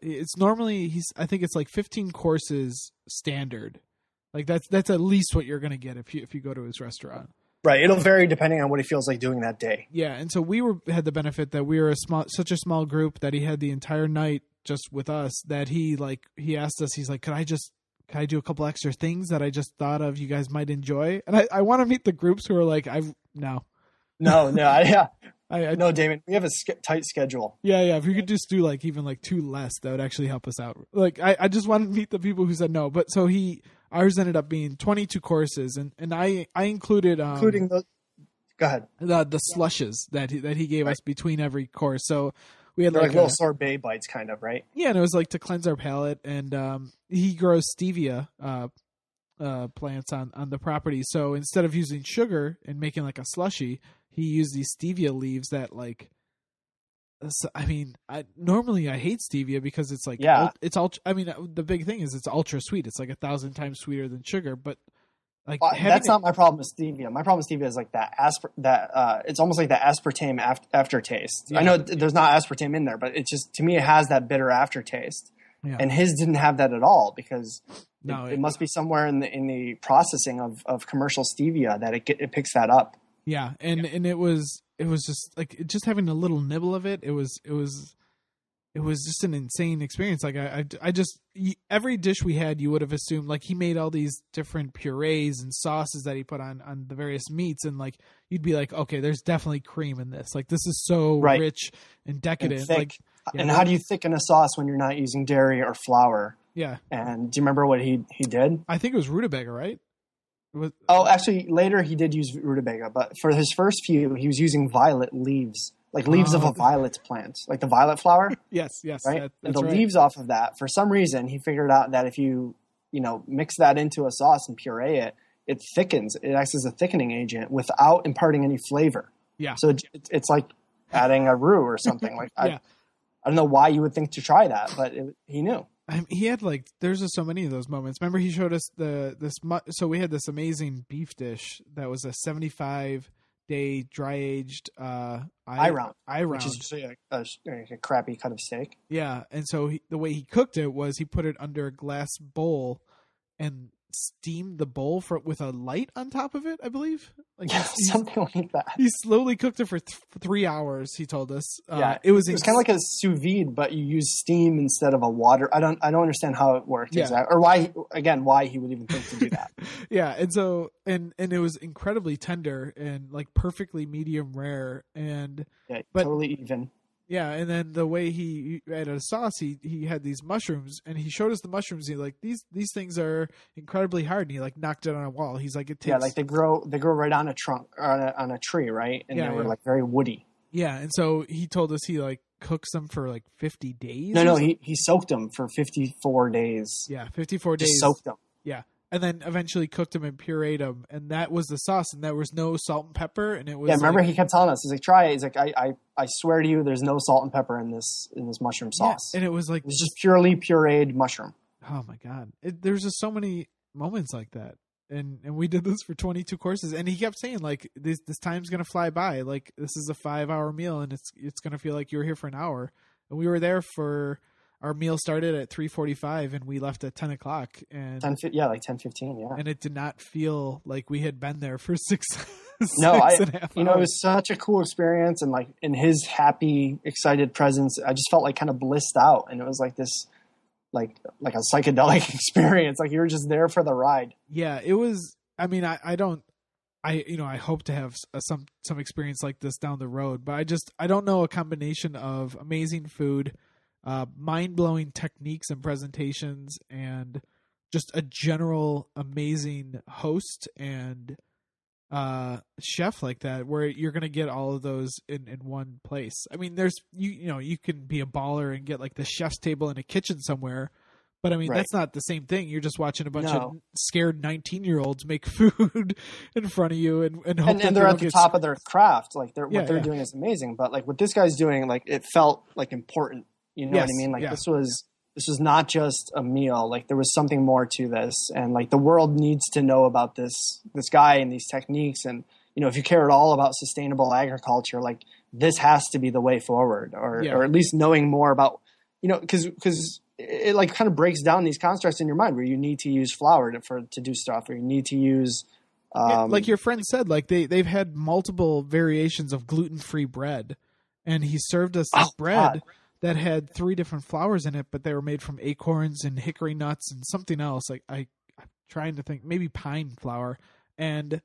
it's normally I think it's like 15 courses standard. Like that's at least what you're gonna get if you go to his restaurant. Right. It'll vary depending on what he feels like doing that day. Yeah, and so we had the benefit that we were such a small group that he had the entire night just with us. That he asked us. He's like, Can I do a couple extra things that I just thought of you guys might enjoy? And I want to meet the groups who are like, no, Damon, we have a tight schedule. Yeah. If we could just do like even like 2 less, that would actually help us out. Like I just wanted to meet the people who said no. But so ours ended up being 22 courses, and I included including the. Go ahead. The slushes that he gave us between every course. So we had like little sorbet bites, kind of, right? Yeah, and it was like to cleanse our palate. And he grows stevia plants on the property. So instead of using sugar and making like a slushy, he used these stevia leaves that like. Normally I hate stevia because it's like it's all. I mean, the big thing is it's ultra sweet. It's like 1,000 times sweeter than sugar, but. Like that's not my problem with stevia. My problem with stevia is like it's almost like the aspartame aftertaste. Yeah. I know there's not aspartame in there, but it's just, to me, it has that bitter aftertaste. Yeah. And his didn't have that at all because it must be somewhere in the processing of commercial stevia that it picks that up. Yeah, and it was just like just having a little nibble of it. It was it was just an insane experience. Like every dish we had, you would have assumed like he made all these different purees and sauces that he put on the various meats. And like, you'd be like, okay, there's definitely cream in this. Like this is so rich and decadent. And like, and how do you thicken a sauce when you're not using dairy or flour? Yeah. And do you remember what he did? I think it was rutabaga, right? Actually, later he did use rutabaga, but for his first few, he was using violet leaves. Like leaves of a violet plant, like the violet flower. Yes. Right? That's the right. leaves off of that, for some reason, he figured out that if you mix that into a sauce and puree it, it thickens. It acts as a thickening agent without imparting any flavor. Yeah. So it's like adding a roux or something. Like yeah. I don't know why you would think to try that, but he knew. He had like, there's just so many of those moments. Remember, he showed us so we had this amazing beef dish that was a 75-day dry aged eye round, which is just a crappy cut of steak. Yeah, and so the way he cooked it was he put it under a glass bowl and steamed the bowl with a light on top of it, I believe. Like something like that. He slowly cooked it for 3 hours. He told us. It was kind of like a sous vide, but you use steam instead of a water. I don't understand how it worked exactly, or why he would even think to do that. Yeah, and so and it was incredibly tender and like perfectly medium rare, and totally even. Yeah, and then the way he added a sauce, he had these mushrooms, and he showed us the mushrooms. He's like, these things are incredibly hard, and he like knocked it on a wall. He's like, it takes like they grow right on a trunk or on a tree, right? And they were like very woody. Yeah, and so he told us he like cooks them for like 50 days. No, he soaked them for 54 days. Yeah, 54 days. Just soaked them. Yeah. And then eventually cooked them and pureed them, and that was the sauce, and there was no salt and pepper, and it was. Yeah, remember he kept telling us, he's like, try it. He's like, I swear to you, there's no salt and pepper in this mushroom sauce. Yeah, and it was just purely pureed mushroom. Oh my god, there's just so many moments like that, and we did this for 22 courses, and he kept saying like this time's gonna fly by, like this is a 5-hour meal, and it's gonna feel like you were here for an hour, and we were there for. Our meal started at 3:45 and we left at 10 o'clock. And like 10:15. Yeah. And it did not feel like we had been there for six and a half hours. It was such a cool experience. And like in his happy, excited presence, I just felt like kind of blissed out. And it was like this, like a psychedelic experience. Like you were just there for the ride. Yeah, it was, I mean, I hope to have some experience like this down the road, but I don't know, a combination of amazing food, mind-blowing techniques and presentations, and just a general amazing host and chef like that, where you're going to get all of those in one place. I mean, there's you can be a baller and get like the chef's table in a kitchen somewhere, but I mean, that's not the same thing. You're just watching a bunch of scared 19-year-olds make food in front of you and hope that they're at the top of their craft. Like what they're doing is amazing, but like what this guy's doing, like it felt like important. You know what I mean? Like this was not just a meal. Like there was something more to this, and like the world needs to know about this guy and these techniques. And if you care at all about sustainable agriculture, like this has to be the way forward, or at least knowing more about, because it like kind of breaks down these constructs in your mind where you need to use flour to do stuff, or you need to use. Like your friend said, like they've had multiple variations of gluten-free bread, and he served us this bread. God. That had 3 different flours in it, but they were made from acorns and hickory nuts and something else. Like I'm trying to think, maybe pine flour, and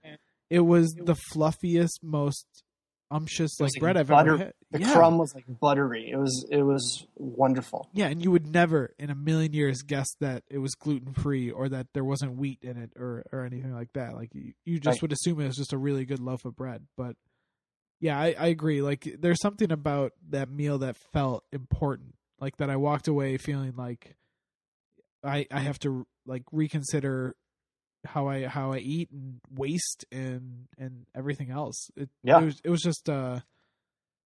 it was the fluffiest, most umptious like bread I've ever had. The crumb was like buttery. It was wonderful. Yeah, and you would never in a million years guess that it was gluten free or that there wasn't wheat in it or anything like that. Like you just would assume it was just a really good loaf of bread, but. Yeah, I agree. Like, there's something about that meal that felt important. Like, that I walked away feeling like I have to, like, reconsider how I eat and waste and everything else. It was just, and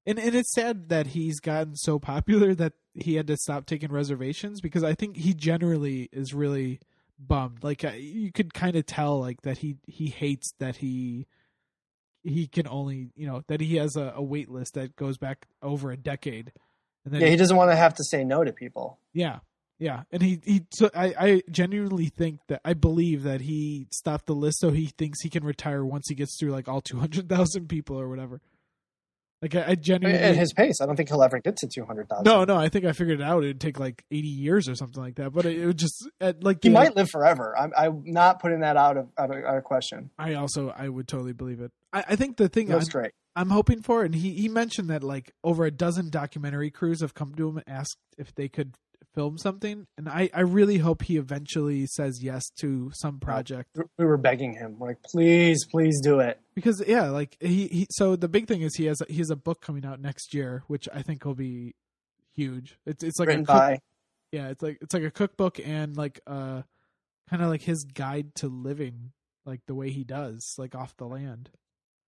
it's sad that he's gotten so popular that he had to stop taking reservations, because I think he generally is really bummed. Like, you could kind of tell, like, that he hates that he can only, that he has a wait list that goes back over a decade. And then he doesn't want to have to say no to people. Yeah. Yeah. And I genuinely think I believe that he stopped the list so he thinks he can retire once he gets through like all 200,000 people or whatever. Like I genuinely, at his pace, I don't think he'll ever get to 200,000. No, I think I figured it out. It'd take like 80 years or something like that. But it would just he might live forever. I'm not putting that out of question. I would totally believe it. I think the thing I'm hoping for, and he mentioned that like over a dozen documentary crews have come to him and asked if they could film something, and I really hope he eventually says yes to some project. We were begging him, we're like, please do it, because like he so the big thing is he has a book coming out next year, which I think will be huge. It's like written by it's like a cookbook and like kind of like his guide to living like the way he does, like off the land.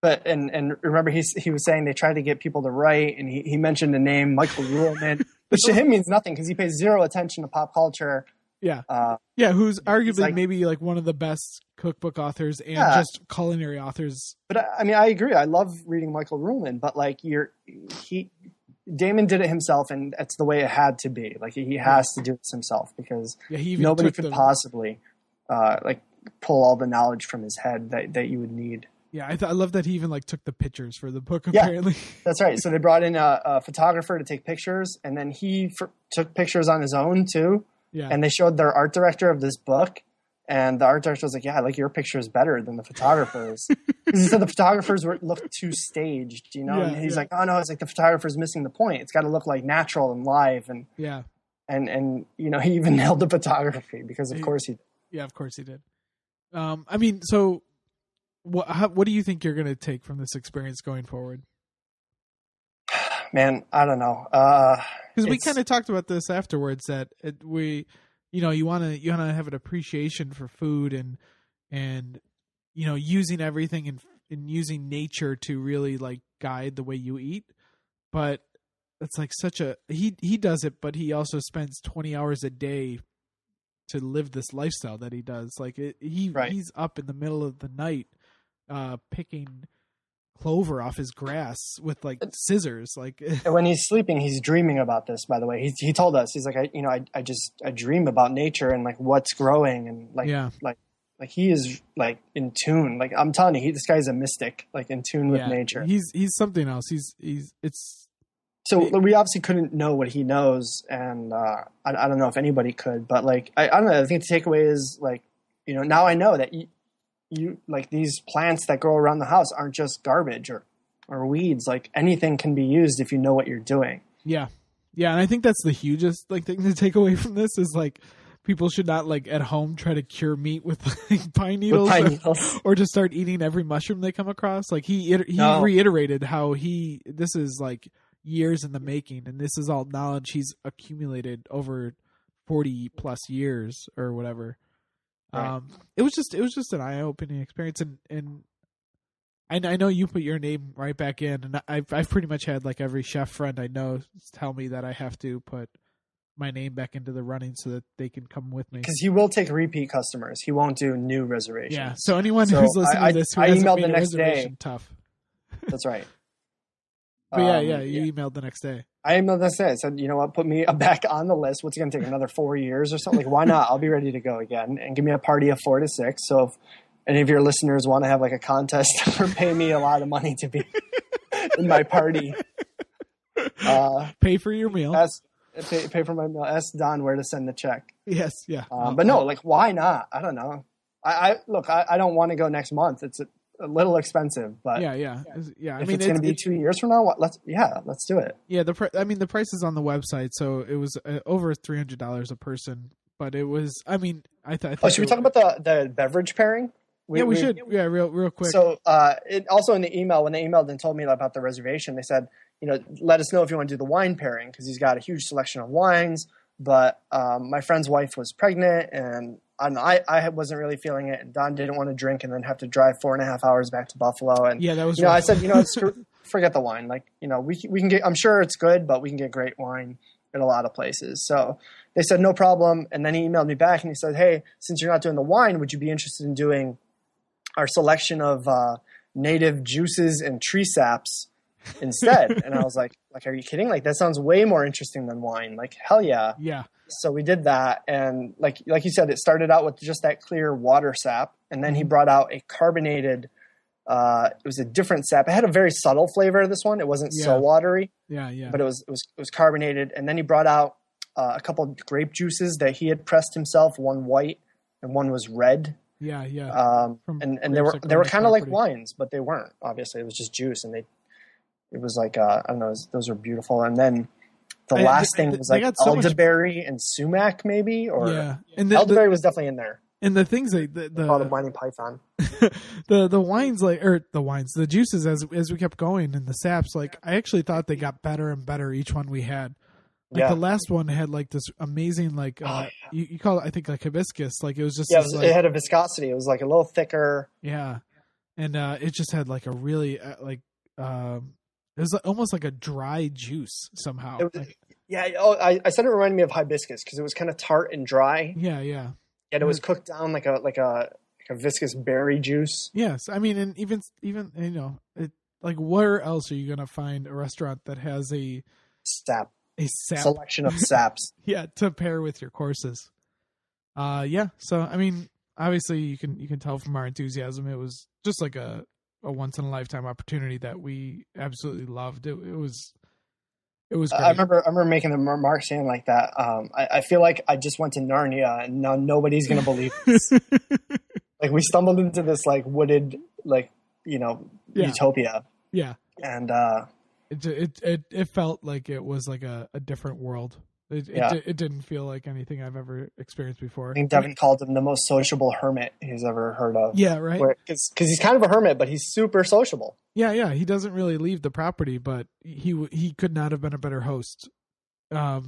But and remember he was saying they tried to get people to write, and he mentioned the name Michael Ruhlman, which to him means nothing because he pays zero attention to pop culture. Yeah, who's arguably maybe like one of the best cookbook authors and just culinary authors. But I mean, I agree. I love reading Michael Ruhlman, but like Damon did it himself, and that's the way it had to be. Like he has to do it himself because nobody could possibly like pull all the knowledge from his head that you would need. Yeah, I love that he even like took the pictures for the book. Apparently, that's right. So they brought in a photographer to take pictures, and then he took pictures on his own too. Yeah, and they showed their art director of this book, and the art director was like, "Yeah, I like your pictures better than the photographers." Because he said the photographers looked too staged, you know. And he's like, "Oh no, it's like the photographer's missing the point. It's got to look like natural and live." And and you know, he even nailed the photography because of course he did. Yeah, of course he did. I mean, so. What do you think you're going to take from this experience going forward? Man, I don't know. Because we kind of talked about this afterwards that you want to have an appreciation for food and you know, using everything and using nature to really like guide the way you eat. But it's like he does it, but he also spends 20 hours a day to live this lifestyle that he does. Like he's up in the middle of the night picking clover off his grass with like scissors. Like, and when he's sleeping, he's dreaming about this. By the way, he told us, he's like, I dream about nature and like what's growing and like he is like in tune. Like I'm telling you, this guy's a mystic, like in tune with nature. He's something else. So we obviously couldn't know what he knows, and I don't know if anybody could, but like I don't know. I think the takeaway is like, you know, now I know that you like these plants that grow around the house aren't just garbage or weeds. Like anything can be used if you know what you're doing. Yeah, and I think that's the hugest like thing to take away from this is like people should not like at home try to cure meat with like pine needles, or just start eating every mushroom they come across. Like he reiterated how this is like years in the making, and this is all knowledge he's accumulated over 40 plus years or whatever. Right. It was just an eye-opening experience, and I know you put your name right back in, and I've pretty much had like every chef friend I know tell me that I have to put my name back into the running so that they can come with me. Because he will take repeat customers. He won't do new reservations. Yeah. So anyone who's listening to this who hasn't made a reservation, tough. That's right. But you emailed the next day. I emailed the next day. I said, you know what, put me back on the list. What's it going to take, another 4 years or something? Like, why not? I'll be ready to go again. And give me a party of 4 to 6. So if any of your listeners want to have like a contest or pay me a lot of money to be in my party. Pay for your meal. Pay for my meal. Ask Don where to send the check. Yes, yeah. But no, like, why not? I don't know. I don't want to go next month. It's a little expensive, but yeah. If it's going to be 2 years from now, let's do it. Yeah, the price is on the website, so it was over $300 a person. But it was, I thought. Should we talk about the beverage pairing? We should. Yeah, real quick. So, it also in the email, when they emailed and told me about the reservation, they said, you know, let us know if you want to do the wine pairing because he's got a huge selection of wines. But my friend's wife was pregnant, and I wasn't really feeling it. And Don didn't want to drink and then have to drive 4.5 hours back to Buffalo. And yeah, that was. You know, I said, you know, forget the wine. Like, you know, we can get. I'm sure it's good, but we can get great wine at a lot of places. So they said no problem. And then he emailed me back and he said, hey, since you're not doing the wine, would you be interested in doing our selection of native juices and tree saps instead? And I was like, are you kidding? Like, that sounds way more interesting than wine. Like, hell yeah. Yeah. So we did that. And like you said, it started out with just that clear water sap. And then he brought out a carbonated It was a different sap. It had a very subtle flavor. This one, it wasn't so watery. Yeah. But it was carbonated. And then he brought out a couple of grape juices that he had pressed himself. One white and one was red. Yeah. And they were kind of like wines, but they weren't. Obviously, it was just juice, and it was like I don't know. Those are beautiful. And then the last thing was like elderberry and sumac, maybe, or and elderberry was definitely in there. And the things like the Monty Python, the wines the juices as we kept going and the saps, like I actually thought they got better and better each one we had. Like the last one had like this amazing like you call it I think like hibiscus, like it was just it had a viscosity. It was like a little thicker. Yeah, and it just had like a really it was almost like a dry juice somehow. I said it reminded me of hibiscus because it was kind of tart and dry. Yeah. And it was cooked down like a viscous berry juice. Yes, I mean, and even you know, like where else are you gonna find a restaurant that has a sap selection of saps? To pair with your courses. So I mean, obviously you can tell from our enthusiasm, it was just like a once in a lifetime opportunity that we absolutely loved. It was great. I remember making a remark saying like that. I feel like I just went to Narnia and now nobody's going to believe this. Like we stumbled into this like wooded, like, you know, utopia. Yeah. And, it felt like it was like a different world. It didn't feel like anything I've ever experienced before. I think Devin called him the most sociable hermit he's ever heard of. Yeah, right. Because he's kind of a hermit, but he's super sociable. Yeah. He doesn't really leave the property, but he could not have been a better host. I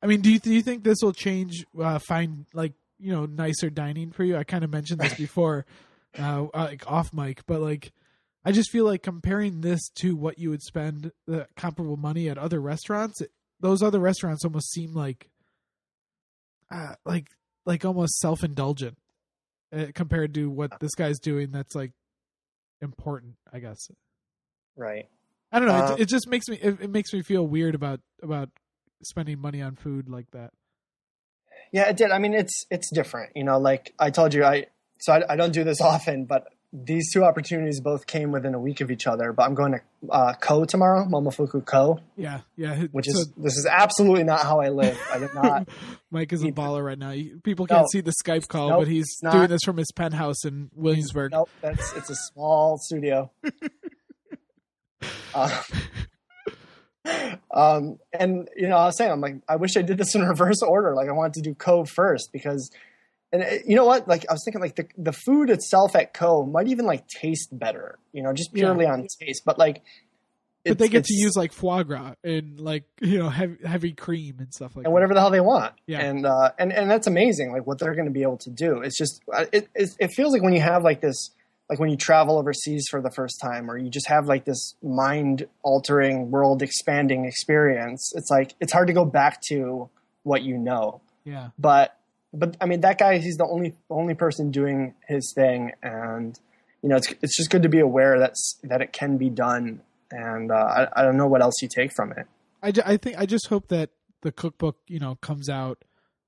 mean, do you think this will change? Find like, you know, nicer dining for you? I kind of mentioned this before, like off mic, but like, I just feel like comparing this to what you would spend the comparable money at other restaurants. Those other restaurants almost seem like almost self-indulgent compared to what this guy's doing. That's like important, I guess. Right. I don't know. It just makes me. It makes me feel weird about spending money on food like that. Yeah, it did. I mean, it's different. You know, like I told you, I don't do this often, but these two opportunities both came within a week of each other. But I'm going to Ko tomorrow, Momofuku Ko. Yeah. This is absolutely not how I live. I did not. Mike is a baller right now. People can't see the Skype call, but he's doing this from his penthouse in Williamsburg. Nope, it's a small studio. And you know, I was saying, I'm like, I wish I did this in reverse order. Like I wanted to do Ko first because. And you know what? Like I was thinking, like the food itself at Ko might even like taste better, you know, just purely on taste. But like, but they get to use like foie gras and like, you know, heavy cream and stuff like that. And whatever the hell they want. Yeah. And that's amazing. Like what they're going to be able to do. It's just it feels like when you have like this, like when you travel overseas for the first time, or you just have like this mind altering, world expanding experience. It's like it's hard to go back to what you know. Yeah. But I mean, that guy, he's the only person doing his thing. And, you know, it's just good to be aware that it can be done. And I don't know what else you take from it. I just hope that the cookbook, you know, comes out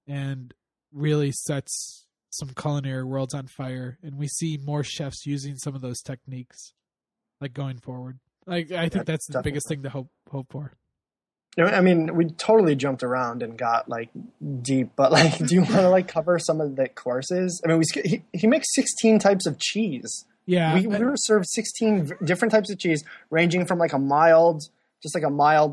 and really sets some culinary worlds on fire. And we see more chefs using some of those techniques like going forward. Like, I think that's the biggest thing to hope for. I mean, we totally jumped around and got like deep, but like, do you want to like cover some of the courses? I mean, he makes 16 types of cheese. Yeah, we were served 16 different types of cheese, ranging from like a mild,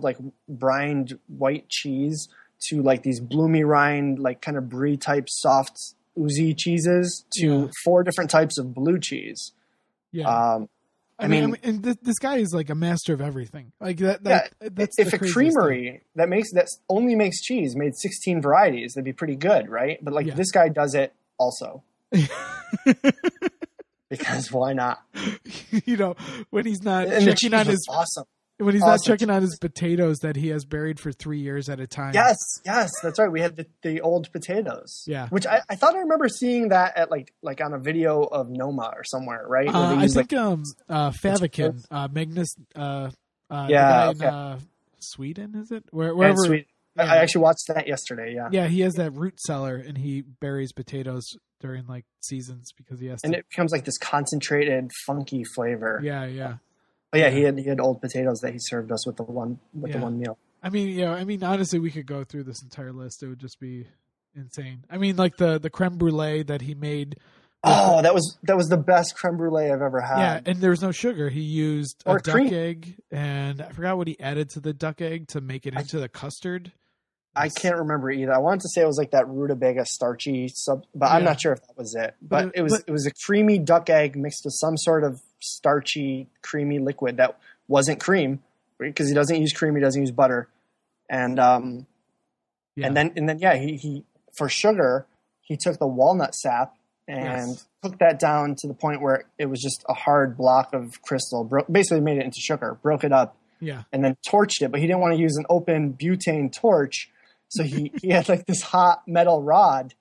like brined white cheese to like these bloomy rind, like kind of brie type soft oozy cheeses to 4 different types of blue cheese. Yeah. I mean, and this guy is like a master of everything. Like that. That's if a creamery that only makes cheese made 16 varieties, that'd be pretty good, right? But like this guy does it also. Because why not? You know, when he's not checking on his awesome. When he's not checking on his potatoes that he has buried for 3 years at a time. Yes, that's right. We had the old potatoes. Yeah, which I thought I remember seeing that at like on a video of Noma or somewhere, right? I think Fäviken, Magnus, the guy in Sweden, is it? Wherever. Sweden. I actually watched that yesterday. Yeah. Yeah, he has that root cellar and he buries potatoes during like seasons because he has and to. it becomes like this concentrated, funky flavor. Yeah. But yeah, he had old potatoes that he served us with the one meal. I mean, honestly, we could go through this entire list. It would just be insane. I mean, like the creme brulee that he made. Oh, that was the best creme brulee I've ever had. Yeah, and there was no sugar. He used a duck cream. egg, and I forgot what he added to the duck egg to make it into the custard. I can't remember either. I wanted to say it was like that rutabaga starchy sub, but I'm not sure if that was it. But it was a creamy duck egg mixed with some sort of starchy, creamy liquid that wasn't cream because he doesn't use cream. He doesn't use butter, and then he for sugar he took the walnut sap and cooked that down to the point where it was just a hard block of crystal. Basically made it into sugar, broke it up, and then torched it. But he didn't want to use an open butane torch, so he had like this hot metal rod,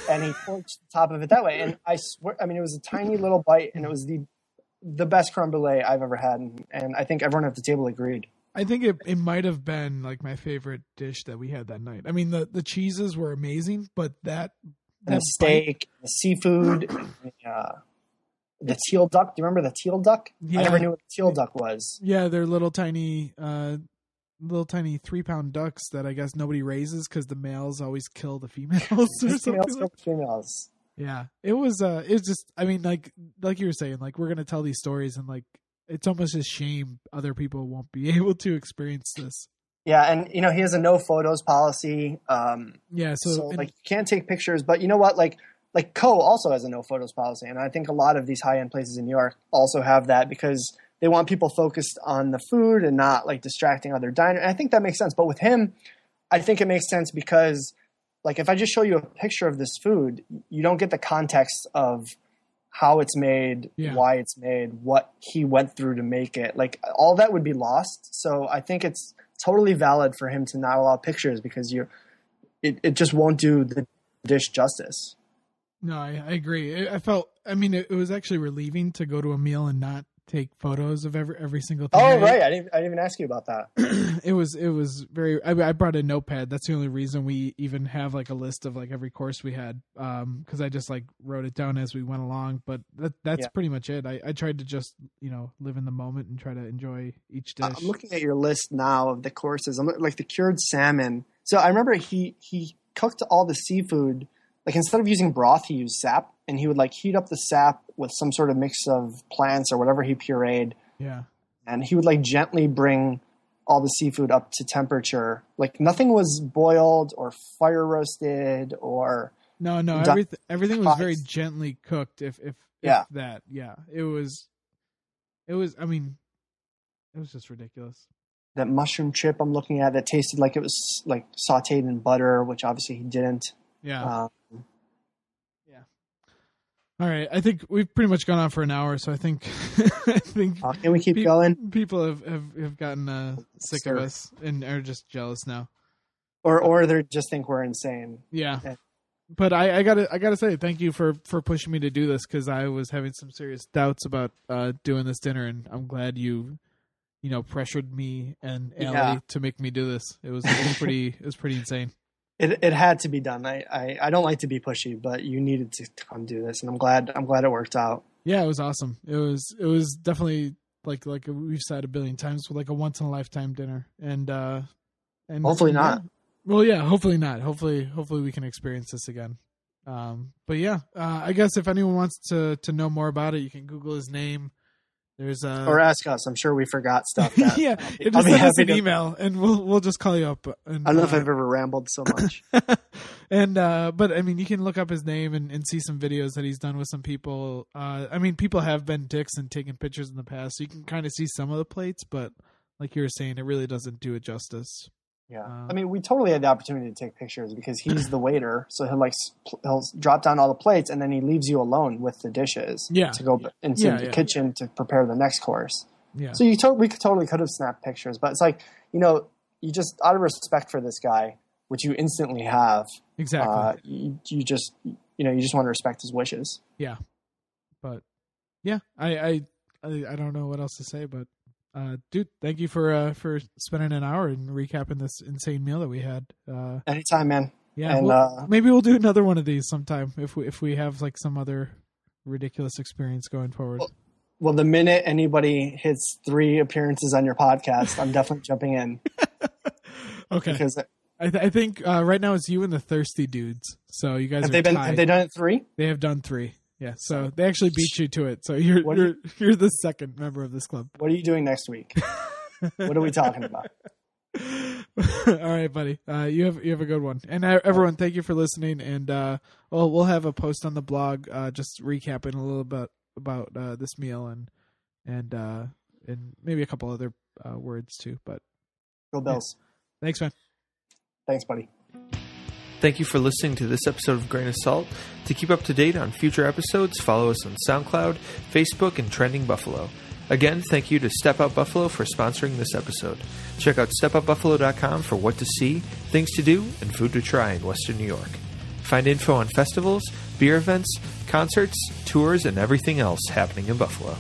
and he torched the top of it that way. And I swear, I mean, it was a tiny little bite, and it was the best creme brulee I've ever had, and I think everyone at the table agreed. I think it might have been like my favorite dish that we had that night. I mean, the cheeses were amazing, but that steak, the seafood, the teal duck. Do you remember the teal duck? Yeah. I never knew what the teal duck was. Yeah, they're little tiny 3-pound ducks that I guess nobody raises because the males always kill the females or something. Females. Yeah, it was just, I mean, like you were saying, like we're gonna tell these stories and like it's almost a shame other people won't be able to experience this. Yeah, and he has a no photos policy. So like you can't take pictures, but you know what? Like Co also has a no photos policy, and I think a lot of these high end places in New York also have that because they want people focused on the food and not like distracting other diners. And I think that makes sense. But with him, I think it makes sense because like if I just show you a picture of this food, you don't get the context of how it's made, why it's made, what he went through to make it. Like all that would be lost. So I think it's totally valid for him to not allow pictures because it just won't do the dish justice. No, I agree. It was actually relieving to go to a meal and not take photos of every single thing. Oh, right. I didn't even ask you about that. It was very, I brought a notepad. That's the only reason we even have like a list of like every course we had. Cause I just like wrote it down as we went along, but that's pretty much it. I tried to just, live in the moment and try to enjoy each dish. I'm looking at your list now of the courses. I'm like the cured salmon. So I remember he cooked all the seafood. Like instead of using broth, he used sap, and he would like heat up the sap with some sort of mix of plants or whatever he pureed. Yeah. And he would like gently bring all the seafood up to temperature. Like nothing was boiled or fire roasted or no. Everything was very gently cooked. If that, yeah, it was. I mean, it was just ridiculous. That mushroom chip I'm looking at that tasted like it was like sautéed in butter, which obviously he didn't. Yeah. All right. I think we've pretty much gone on for an hour, so I think can we keep going? People have gotten sick of us and are just jealous now, or they just think we're insane. Yeah. But I gotta say thank you for pushing me to do this because I was having some serious doubts about doing this dinner, and I'm glad you pressured me and Allie to make me do this. It was pretty insane. It had to be done. I don't like to be pushy, but you needed to come do this, and I'm glad it worked out. Yeah, it was awesome. It was definitely like we've said a billion times, like a once in a lifetime dinner, and hopefully not. Well, yeah, hopefully not. Hopefully we can experience this again. But yeah, I guess if anyone wants to know more about it, you can Google his name. Or ask us. I'm sure we forgot stuff. That yeah, just send us an email and we'll just call you up. And, I don't know if I've ever rambled so much. And but I mean, you can look up his name and see some videos that he's done with some people. I mean, people have been dicks and taken pictures in the past, so you can kind of see some of the plates. But like you were saying, it really doesn't do it justice. Yeah, I mean, we totally had the opportunity to take pictures because he's the waiter, so he'll drop down all the plates and then he leaves you alone with the dishes. To go into the kitchen to prepare the next course. Yeah. So we could have snapped pictures, but it's like you just out of respect for this guy, which you instantly have. Exactly. You just want to respect his wishes. Yeah. But yeah, I don't know what else to say, but. Dude, thank you for spending an hour and recapping this insane meal that we had. Anytime, man. Yeah, And maybe we'll do another one of these sometime if we have like some other ridiculous experience going forward. well, the minute anybody hits 3 appearances on your podcast, I'm definitely jumping in. Okay. Because I think right now it's you and the Thirsty Dudes. So you guys have are they tied. done it 3? They have done 3. Yeah. So they actually beat you to it. So you're the second member of this club. What are you doing next week? What are we talking about? All right, buddy. You have a good one. And everyone, thank you for listening. And we'll have a post on the blog just recapping a little bit about this meal and maybe a couple other words too. But Go Bills. Yeah. Thanks, man. Thanks, buddy. Thank you for listening to this episode of Grain of Salt. To keep up to date on future episodes, follow us on SoundCloud, Facebook, and Trending Buffalo. Again, thank you to Step Out Buffalo for sponsoring this episode. Check out stepoutbuffalo.com for what to see, things to do, and food to try in Western New York. Find info on festivals, beer events, concerts, tours, and everything else happening in Buffalo.